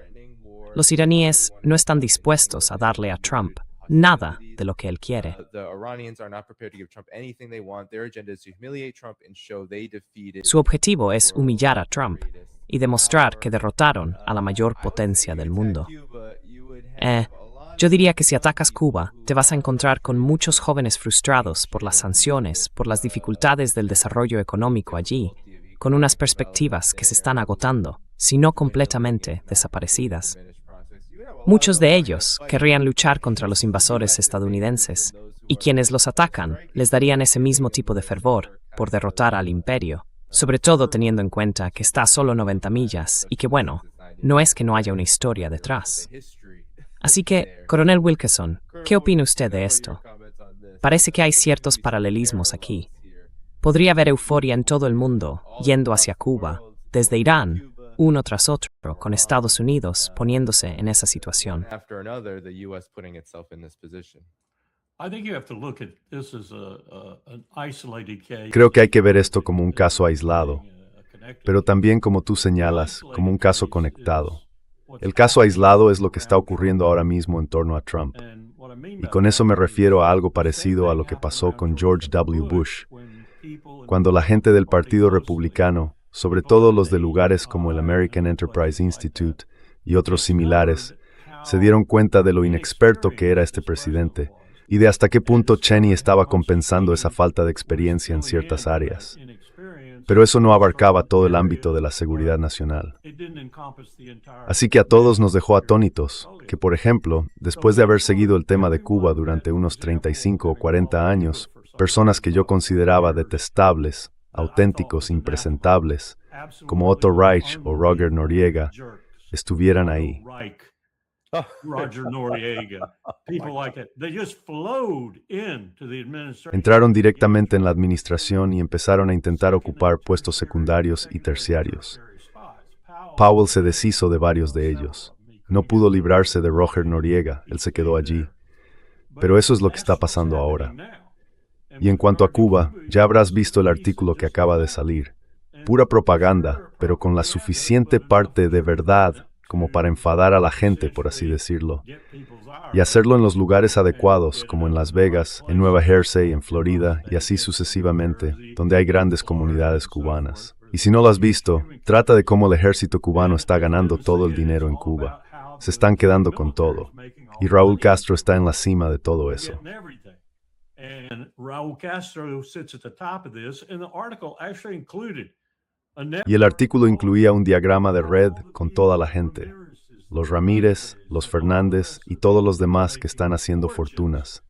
Speaker 2: Los iraníes no están dispuestos a darle a Trump nada de lo que él quiere. Su objetivo es humillar a Trump y demostrar que derrotaron a la mayor potencia del mundo. Yo diría que si atacas Cuba, te vas a encontrar con muchos jóvenes frustrados por las sanciones, por las dificultades del desarrollo económico allí, con unas perspectivas que se están agotando, si no completamente desaparecidas. Muchos de ellos querrían luchar contra los invasores estadounidenses, y quienes los atacan les darían ese mismo tipo de fervor por derrotar al imperio, sobre todo teniendo en cuenta que está a solo 90 millas y que, bueno, no es que no haya una historia detrás. Así que, Coronel Wilkerson, ¿qué opina usted de esto? Parece que hay ciertos paralelismos aquí. Podría haber euforia en todo el mundo, yendo hacia Cuba, desde Irán, uno tras otro, con Estados Unidos poniéndose en esa situación.
Speaker 5: Creo que hay que ver esto como un caso aislado, pero también, como tú señalas, como un caso conectado. El caso aislado es lo que está ocurriendo ahora mismo en torno a Trump. Y con eso me refiero a algo parecido a lo que pasó con George W. Bush, cuando la gente del Partido Republicano, sobre todo los de lugares como el American Enterprise Institute y otros similares, se dieron cuenta de lo inexperto que era este presidente y de hasta qué punto Cheney estaba compensando esa falta de experiencia en ciertas áreas. Pero eso no abarcaba todo el ámbito de la seguridad nacional. Así que a todos nos dejó atónitos que, por ejemplo, después de haber seguido el tema de Cuba durante unos 35 o 40 años, personas que yo consideraba detestables, auténticos, impresentables, como Otto Reich o Roger Noriega, estuvieran ahí.
Speaker 6: Roger Noriega, people like that. They just flowed into the administration.
Speaker 5: Entraron directamente en la administración y empezaron a intentar ocupar puestos secundarios y terciarios. Powell se deshizo de varios de ellos. No pudo librarse de Roger Noriega, él se quedó allí. Pero eso es lo que está pasando ahora. Y en cuanto a Cuba, ya habrás visto el artículo que acaba de salir. Pura propaganda, pero con la suficiente parte de verdad como para enfadar a la gente, por así decirlo, y hacerlo en los lugares adecuados, como en Las Vegas, en Nueva Jersey, en Florida, y así sucesivamente, donde hay grandes comunidades cubanas. Y si no lo has visto, trata de cómo el ejército cubano está ganando todo el dinero en Cuba. Se están quedando con todo. Y Raúl Castro está en la cima de todo eso. Y el artículo incluía un diagrama de red con toda la gente, los Ramírez, los Fernández y todos los demás que están haciendo fortunas.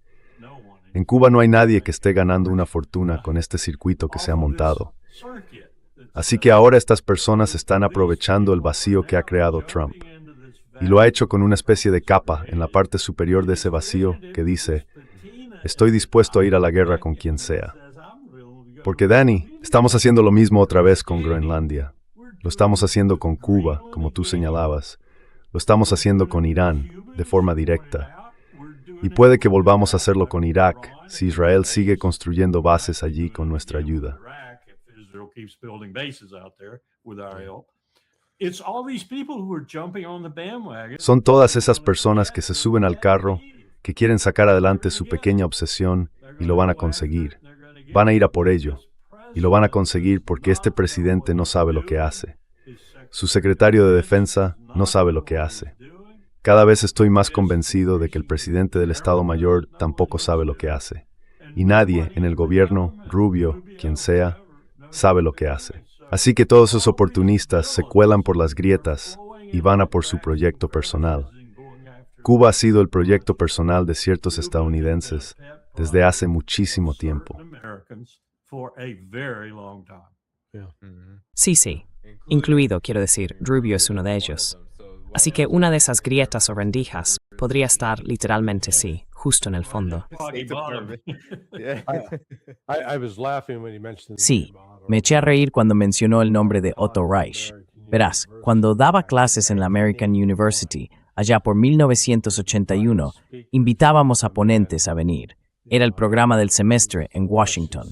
Speaker 5: En Cuba no hay nadie que esté ganando una fortuna con este circuito que se ha montado. Así que ahora estas personas están aprovechando el vacío que ha creado Trump. Y lo ha hecho con una especie de capa en la parte superior de ese vacío que dice: estoy dispuesto a ir a la guerra con quien sea. Porque, Danny, estamos haciendo lo mismo otra vez con Groenlandia. Lo estamos haciendo con Cuba, como tú señalabas. Lo estamos haciendo con Irán, de forma directa. Y puede que volvamos a hacerlo con Irak, si Israel sigue construyendo bases allí con nuestra ayuda. Son todas esas personas que se suben al carro, que quieren sacar adelante su pequeña obsesión y lo van a conseguir. Van a ir a por ello, y lo van a conseguir porque este presidente no sabe lo que hace. Su secretario de Defensa no sabe lo que hace. Cada vez estoy más convencido de que el presidente del Estado Mayor tampoco sabe lo que hace. Y nadie en el gobierno, Rubio, quien sea, sabe lo que hace. Así que todos esos oportunistas se cuelan por las grietas y van a por su proyecto personal. Cuba ha sido el proyecto personal de ciertos estadounidenses desde hace muchísimo tiempo.
Speaker 2: Sí. Incluido, quiero decir, Rubio es uno de ellos. Así que una de esas grietas o rendijas podría estar literalmente, sí, justo en el fondo.
Speaker 3: Sí, me eché a reír cuando mencionó el nombre de Otto Reich. Verás, cuando daba clases en la American University, allá por 1981, invitábamos a ponentes a venir. Era el programa del semestre en Washington.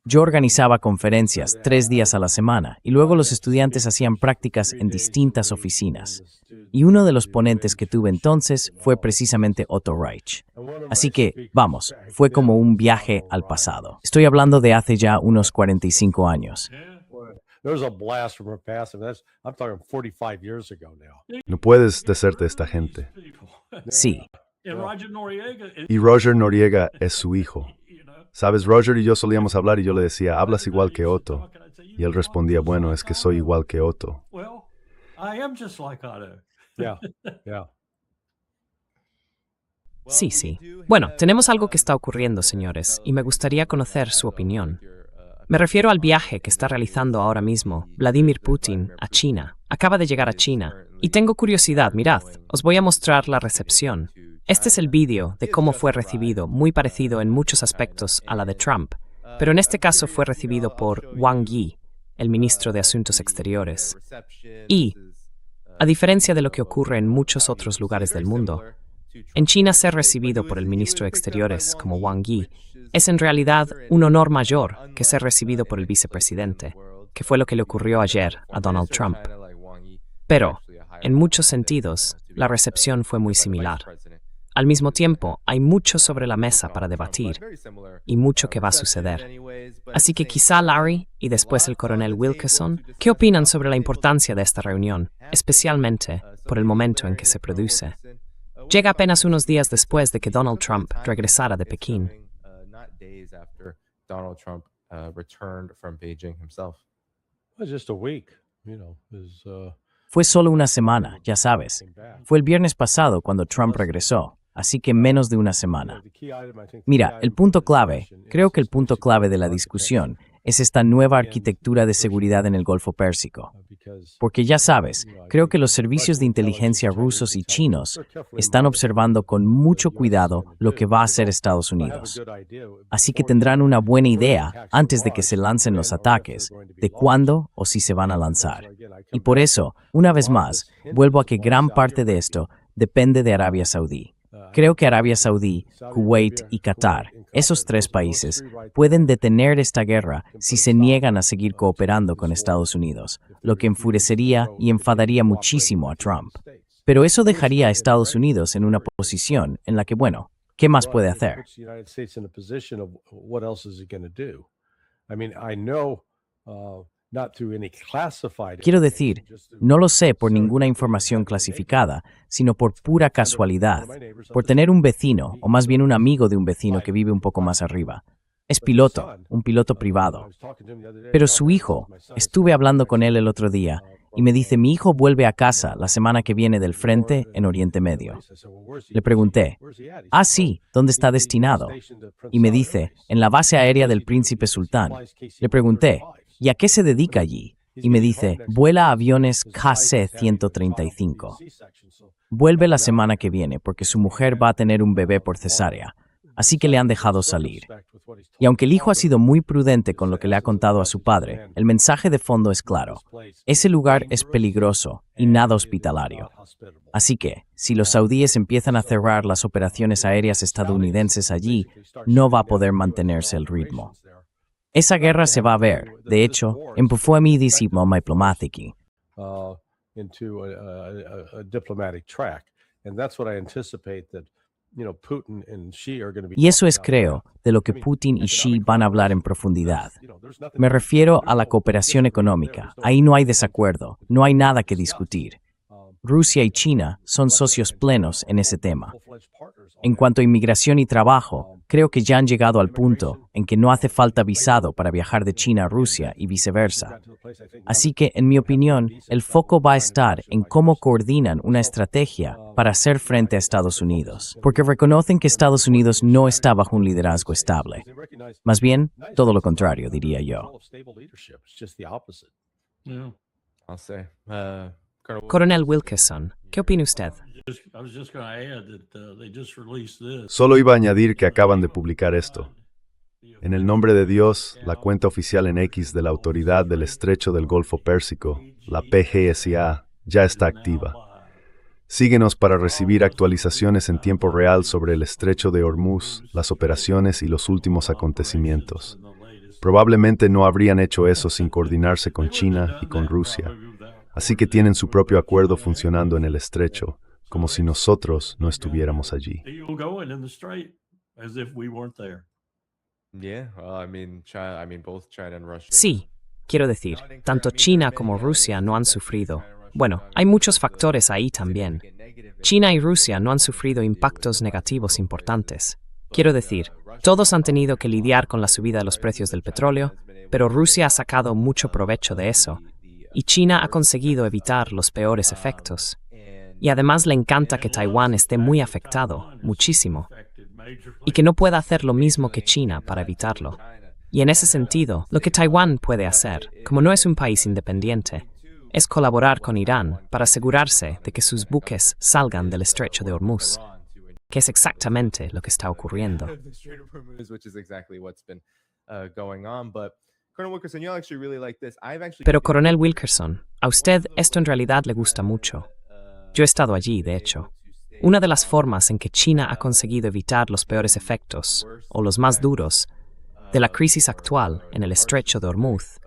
Speaker 3: Yo organizaba conferencias 3 días a la semana y luego los estudiantes hacían prácticas en distintas oficinas. Y uno de los ponentes que tuve entonces fue precisamente Otto Reich. Así que, vamos, fue como un viaje al pasado. Estoy hablando de hace ya unos 45 años.
Speaker 5: No puedes deshacerte de esta gente.
Speaker 3: Sí.
Speaker 5: Y Roger Noriega es su hijo. Sabes, Roger y yo solíamos hablar y yo le decía: hablas igual que Otto. Y él respondía: bueno, es que soy igual que Otto.
Speaker 2: Sí. Bueno, tenemos algo que está ocurriendo, señores, y me gustaría conocer su opinión. Me refiero al viaje que está realizando ahora mismo Vladimir Putin a China, acaba de llegar a China. Y tengo curiosidad, mirad, os voy a mostrar la recepción. Este es el vídeo de cómo fue recibido, muy parecido en muchos aspectos a la de Trump, pero en este caso fue recibido por Wang Yi, el ministro de Asuntos Exteriores. Y, a diferencia de lo que ocurre en muchos otros lugares del mundo, en China ser recibido por el ministro de Exteriores como Wang Yi es en realidad un honor mayor que ser recibido por el vicepresidente, que fue lo que le ocurrió ayer a Donald Trump. Pero, en muchos sentidos, la recepción fue muy similar. Al mismo tiempo, hay mucho sobre la mesa para debatir y mucho que va a suceder. Así que quizá Larry y después el coronel Wilkerson, ¿qué opinan sobre la importancia de esta reunión, especialmente por el momento en que se produce? Llega apenas unos días después de que Donald Trump regresara de Pekín.
Speaker 3: Fue solo una semana, ya sabes. Fue el viernes pasado cuando Trump regresó, así que menos de una semana. Mira, el punto clave, creo que el punto clave de la discusión es esta nueva arquitectura de seguridad en el Golfo Pérsico. Porque ya sabes, creo que los servicios de inteligencia rusos y chinos están observando con mucho cuidado lo que va a hacer Estados Unidos. Así que tendrán una buena idea, antes de que se lancen los ataques, de cuándo o si se van a lanzar. Y por eso, una vez más, vuelvo a que gran parte de esto depende de Arabia Saudí. Creo que Arabia Saudí, Kuwait y Qatar, esos tres países, pueden detener esta guerra si se niegan a seguir cooperando con Estados Unidos, lo que enfurecería y enfadaría muchísimo a Trump. Pero eso dejaría a Estados Unidos en una posición en la que, bueno, ¿qué más puede hacer? Quiero decir, no lo sé por ninguna información clasificada, sino por pura casualidad, por tener un vecino, o más bien un amigo de un vecino que vive un poco más arriba. Es piloto, un piloto privado. Pero su hijo, estuve hablando con él el otro día, y me dice, mi hijo vuelve a casa la semana que viene del frente en Oriente Medio. Le pregunté, sí, ¿dónde está destinado? Y me dice, en la base aérea del Príncipe Sultán. Le pregunté, ¿y a qué se dedica allí? Y me dice, vuela aviones KC-135. Vuelve la semana que viene porque su mujer va a tener un bebé por cesárea, así que le han dejado salir. Y aunque el hijo ha sido muy prudente con lo que le ha contado a su padre, el mensaje de fondo es claro. Ese lugar es peligroso y nada hospitalario. Así que, si los saudíes empiezan a cerrar las operaciones aéreas estadounidenses allí, no va a poder mantenerse el ritmo. Esa guerra se va a ver, de hecho, empujó a mi discípulo diplomático. Y eso es, creo, de lo que Putin y Xi van a hablar en profundidad. Me refiero a la cooperación económica. Ahí no hay desacuerdo, no hay nada que discutir. Rusia y China son socios plenos en ese tema. En cuanto a inmigración y trabajo, creo que ya han llegado al punto en que no hace falta visado para viajar de China a Rusia y viceversa. Así que, en mi opinión, el foco va a estar en cómo coordinan una estrategia para hacer frente a Estados Unidos, porque reconocen que Estados Unidos no está bajo un liderazgo estable. Más bien, todo lo contrario, diría yo.
Speaker 2: Coronel Wilkerson, ¿qué opina usted?
Speaker 5: Solo iba a añadir que acaban de publicar esto. En el nombre de Dios, la cuenta oficial en X de la Autoridad del Estrecho del Golfo Pérsico, la PGSA, ya está activa. Síguenos para recibir actualizaciones en tiempo real sobre el Estrecho de Hormuz, las operaciones y los últimos acontecimientos. Probablemente no habrían hecho eso sin coordinarse con China y con Rusia. Así que tienen su propio acuerdo funcionando en el estrecho, como si nosotros no estuviéramos allí.
Speaker 2: Sí, quiero decir, tanto China como Rusia no han sufrido. Bueno, hay muchos factores ahí también. China y Rusia no han sufrido impactos negativos importantes. Quiero decir, todos han tenido que lidiar con la subida de los precios del petróleo, pero Rusia ha sacado mucho provecho de eso. Y China ha conseguido evitar los peores efectos. Y además le encanta que Taiwán esté muy afectado, muchísimo, y que no pueda hacer lo mismo que China para evitarlo. Y en ese sentido, lo que Taiwán puede hacer, como no es un país independiente, es colaborar con Irán para asegurarse de que sus buques salgan del estrecho de Hormuz, que es exactamente lo que está ocurriendo. Pero, Coronel Wilkerson, a usted esto en realidad le gusta mucho. Yo he estado allí, de hecho. Una de las formas en que China ha conseguido evitar los peores efectos, o los más duros, de la crisis actual en el estrecho de Hormuz,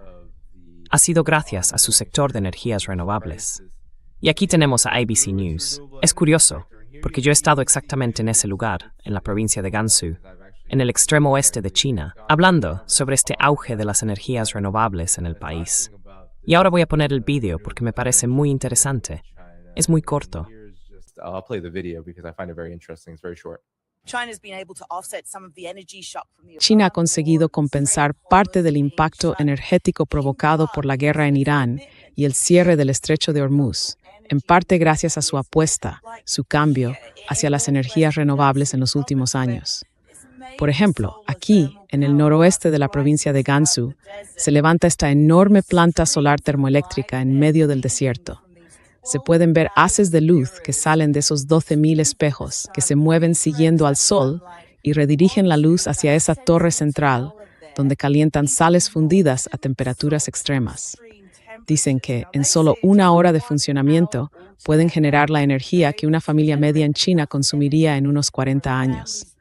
Speaker 2: ha sido gracias a su sector de energías renovables. Y aquí tenemos a ABC News. Es curioso, porque yo he estado exactamente en ese lugar, en la provincia de Gansu, en el extremo oeste de China, hablando sobre este auge de las energías renovables en el país. Y ahora voy a poner el vídeo porque me parece muy interesante. Es muy corto.
Speaker 7: China ha conseguido compensar parte del impacto energético provocado por la guerra en Irán y el cierre del estrecho de Hormuz, en parte gracias a su apuesta, su cambio hacia las energías renovables en los últimos años. Por ejemplo, aquí, en el noroeste de la provincia de Gansu, se levanta esta enorme planta solar termoeléctrica en medio del desierto. Se pueden ver haces de luz que salen de esos 12.000 espejos que se mueven siguiendo al sol y redirigen la luz hacia esa torre central, donde calientan sales fundidas a temperaturas extremas. Dicen que, en solo 1 hora de funcionamiento, pueden generar la energía que una familia media en China consumiría en unos 40 años.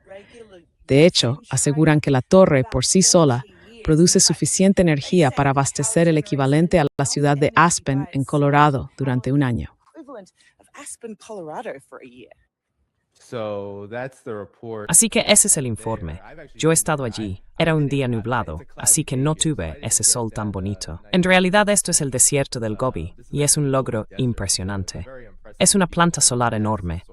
Speaker 7: De hecho, aseguran que la torre, por sí sola, produce suficiente energía para abastecer el equivalente a la ciudad de Aspen, en Colorado, durante 1 año.
Speaker 2: Así que ese es el informe. Yo he estado allí. Era un día nublado, así que no tuve ese sol tan bonito. En realidad esto es el desierto del Gobi, y es un logro impresionante. Es una planta solar enorme.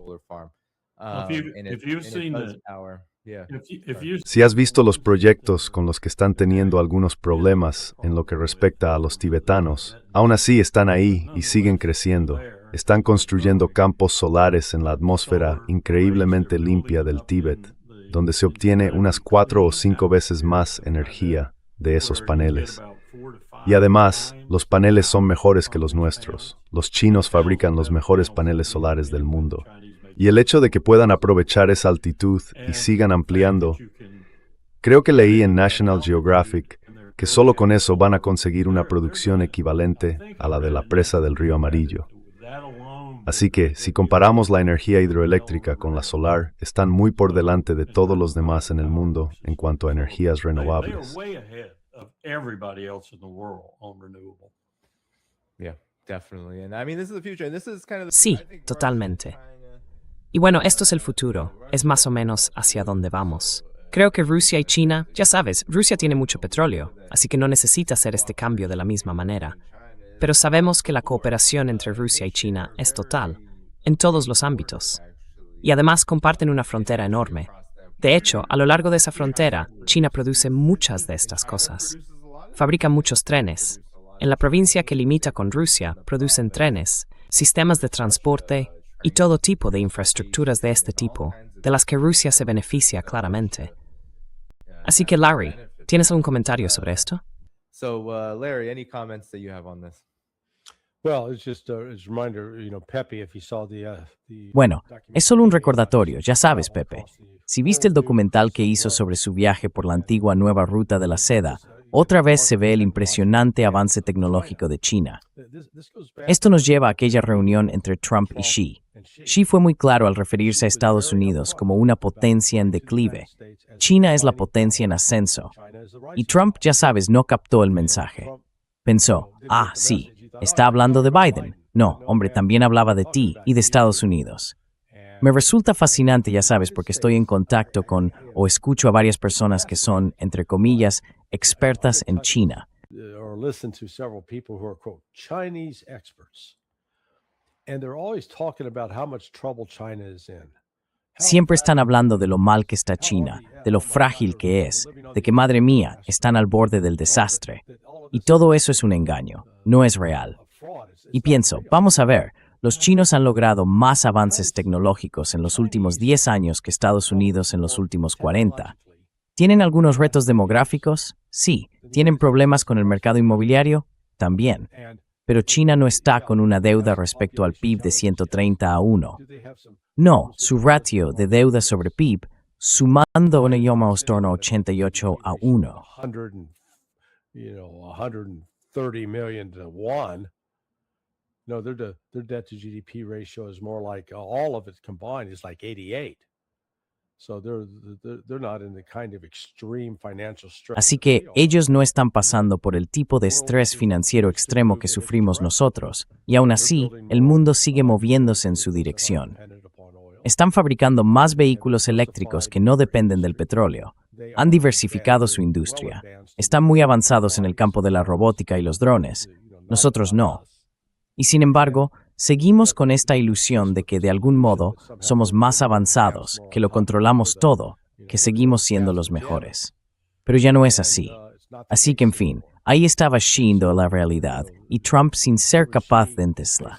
Speaker 5: Si has visto los proyectos con los que están teniendo algunos problemas en lo que respecta a los tibetanos, aún así están ahí y siguen creciendo. Están construyendo campos solares en la atmósfera increíblemente limpia del Tíbet, donde se obtiene unas 4 o 5 veces más energía de esos paneles. Y además, los paneles son mejores que los nuestros. Los chinos fabrican los mejores paneles solares del mundo. Y el hecho de que puedan aprovechar esa altitud y sigan ampliando, creo que leí en National Geographic que solo con eso van a conseguir una producción equivalente a la de la presa del Río Amarillo. Así que, si comparamos la energía hidroeléctrica con la solar, están muy por delante de todos los demás en el mundo en cuanto a energías renovables.
Speaker 2: Sí, totalmente. Y bueno, esto es el futuro. Es más o menos hacia dónde vamos. Creo que Rusia y China, ya sabes, Rusia tiene mucho petróleo, así que no necesita hacer este cambio de la misma manera. Pero sabemos que la cooperación entre Rusia y China es total, en todos los ámbitos. Y además comparten una frontera enorme. De hecho, a lo largo de esa frontera, China produce muchas de estas cosas. Fabrica muchos trenes. En la provincia que limita con Rusia, producen trenes, sistemas de transporte y todo tipo de infraestructuras de este tipo, de las que Rusia se beneficia claramente. Así que, Larry, ¿tienes algún comentario sobre esto?
Speaker 1: Larry, any comments that you have on this?
Speaker 3: Bueno, es solo un recordatorio, ya sabes, Pepe. Si viste el documental que hizo sobre su viaje por la antigua nueva ruta de la seda, otra vez se ve el impresionante avance tecnológico de China. Esto nos lleva a aquella reunión entre Trump y Xi. Xi fue muy claro al referirse a Estados Unidos como una potencia en declive. China es la potencia en ascenso. Y Trump, ya sabes, no captó el mensaje. Pensó, sí, está hablando de Biden. No, hombre, también hablaba de ti y de Estados Unidos. Me resulta fascinante, ya sabes, porque estoy en contacto con o escucho a varias personas que son, entre comillas, expertas en China. Siempre están hablando de lo mal que está China, de lo frágil que es, de que, madre mía, están al borde del desastre. Y todo eso es un engaño, no es real. Y pienso, vamos a ver, los chinos han logrado más avances tecnológicos en los últimos 10 años que Estados Unidos en los últimos 40. ¿Tienen algunos retos demográficos? Sí. ¿Tienen problemas con el mercado inmobiliario? También. pero China no está con una deuda respecto al PIB de 130 a 1. No, su ratio de deuda sobre PIB, sumando una idiomas torno 88 a 1.
Speaker 4: 130 million to 1. No, their debt to GDP ratio is more like all of it combined is like 88. So they're not in the kind of extreme financial stress.
Speaker 3: Así que ellos no están pasando por el tipo de estrés financiero extremo que sufrimos nosotros, y aún así, el mundo sigue moviéndose en su dirección. Están fabricando más vehículos eléctricos que no dependen del petróleo. Han diversificado su industria. Están muy avanzados en el campo de la robótica y los drones. Nosotros no. Y sin embargo, seguimos con esta ilusión de que de algún modo somos más avanzados, que lo controlamos todo, que seguimos siendo los mejores. Pero ya no es así. Así que, en fin, ahí estaba Xi de la realidad y Trump sin ser capaz de entenderla.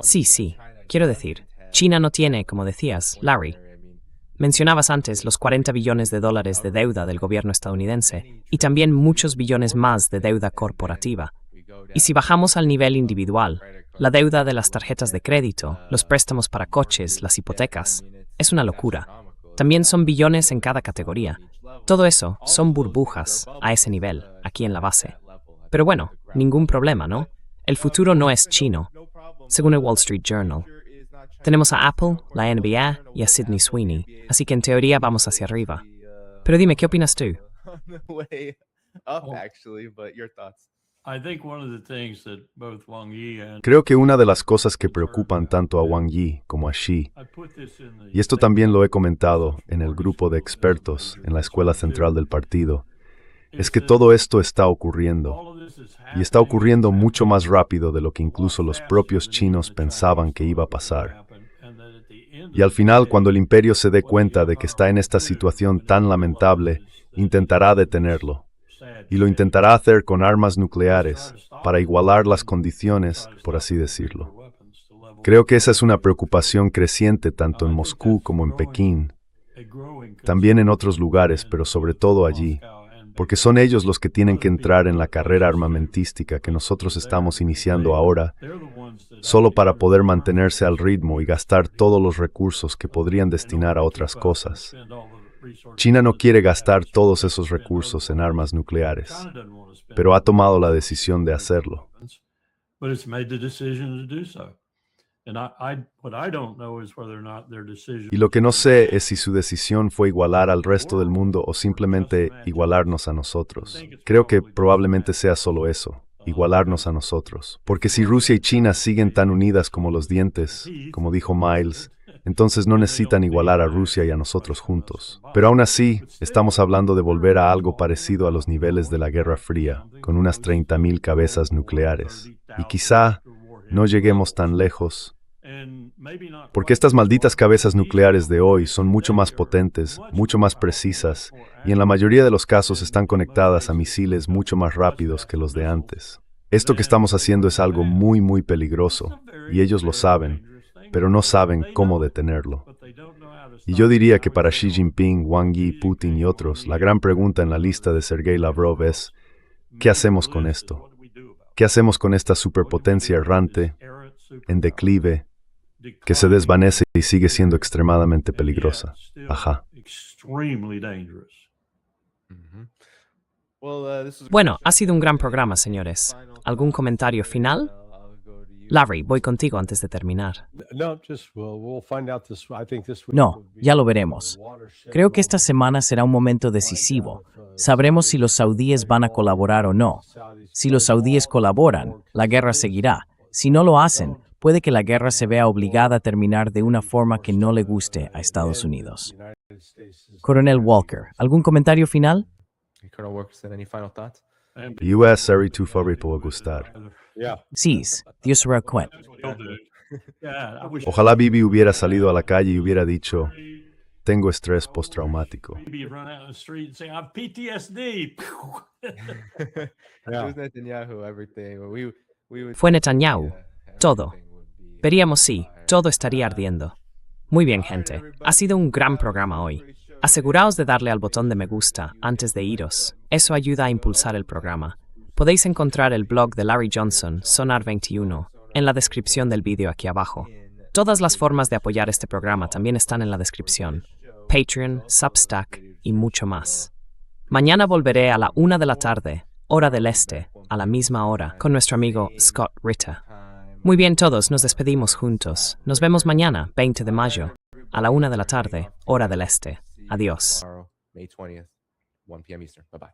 Speaker 2: Sí. Quiero decir, China no tiene, como decías, Larry. Mencionabas antes los 40 billones de dólares de deuda del gobierno estadounidense y también muchos billones más de deuda corporativa. Y si bajamos al nivel individual, la deuda de las tarjetas de crédito, los préstamos para coches, las hipotecas, es una locura. También son billones en cada categoría. Todo eso son burbujas a ese nivel, aquí en la base. Pero bueno, ningún problema, ¿no? El futuro no es chino, según el Wall Street Journal. Tenemos a Apple, la NBA y a Sydney Sweeney, así que en teoría vamos hacia arriba. Pero dime, ¿qué opinas tú?
Speaker 5: Creo que una de las cosas que preocupan tanto a Wang Yi como a Xi, y esto también lo he comentado en el grupo de expertos en la escuela central del partido, es que todo esto está ocurriendo, y está ocurriendo mucho más rápido de lo que incluso los propios chinos pensaban que iba a pasar. Y al final, cuando el imperio se dé cuenta de que está en esta situación tan lamentable, intentará detenerlo. Y lo intentará hacer con armas nucleares, para igualar las condiciones, por así decirlo. Creo que esa es una preocupación creciente tanto en Moscú como en Pekín, también en otros lugares, pero sobre todo allí, porque son ellos los que tienen que entrar en la carrera armamentística que nosotros estamos iniciando ahora, solo para poder mantenerse al ritmo y gastar todos los recursos que podrían destinar a otras cosas. China no quiere gastar todos esos recursos en armas nucleares, pero ha tomado la decisión de hacerlo. Y lo que no sé es si su decisión fue igualar al resto del mundo o simplemente igualarnos a nosotros. Creo que probablemente sea solo eso, igualarnos a nosotros. Porque si Rusia y China siguen tan unidas como los dientes, como dijo Miles, entonces no necesitan igualar a Rusia y a nosotros juntos. Pero aún así, estamos hablando de volver a algo parecido a los niveles de la Guerra Fría, con unas 30,000 cabezas nucleares. Y quizá no lleguemos tan lejos, porque estas malditas cabezas nucleares de hoy son mucho más potentes, mucho más precisas, y en la mayoría de los casos están conectadas a misiles mucho más rápidos que los de antes. Esto que estamos haciendo es algo muy, muy peligroso, y ellos lo saben, pero no saben cómo detenerlo. Y yo diría que para Xi Jinping, Wang Yi, Putin y otros, la gran pregunta en la lista de Sergei Lavrov es, ¿qué hacemos con esto? ¿Qué hacemos con esta superpotencia errante, en declive, que se desvanece y sigue siendo extremadamente peligrosa? Ajá.
Speaker 2: Bueno, ha sido un gran programa, señores. ¿Algún comentario final? Larry, voy contigo antes de terminar.
Speaker 3: No, ya lo veremos. Creo que esta semana será un momento decisivo. Sabremos si los saudíes van a colaborar o no. Si los saudíes colaboran, la guerra seguirá. Si no lo hacen, puede que la guerra se vea obligada a terminar de una forma que no le guste a Estados Unidos. Coronel Walker, ¿algún comentario final?
Speaker 5: US Seri tu favorito gustar.
Speaker 3: Sí, Dios recuerde.
Speaker 5: Ojalá Bibi hubiera salido a la calle y hubiera dicho, tengo estrés postraumático.
Speaker 2: Fue Netanyahu. Todo. Veríamos si todo estaría ardiendo. Muy bien, gente. Ha sido un gran programa hoy. Aseguraos de darle al botón de me gusta antes de iros. Eso ayuda a impulsar el programa. Podéis encontrar el blog de Larry Johnson, Sonar 21, en la descripción del vídeo aquí abajo. Todas las formas de apoyar este programa también están en la descripción. Patreon, Substack y mucho más. Mañana volveré a la 1 de la tarde, hora del este, a la misma hora, con nuestro amigo Scott Ritter. Muy bien, todos, nos despedimos juntos. Nos vemos mañana, 20 de mayo, a la 1 de la tarde, hora del este. Adiós.
Speaker 1: May 20th, 1 p.m. Eastern. Bye-bye.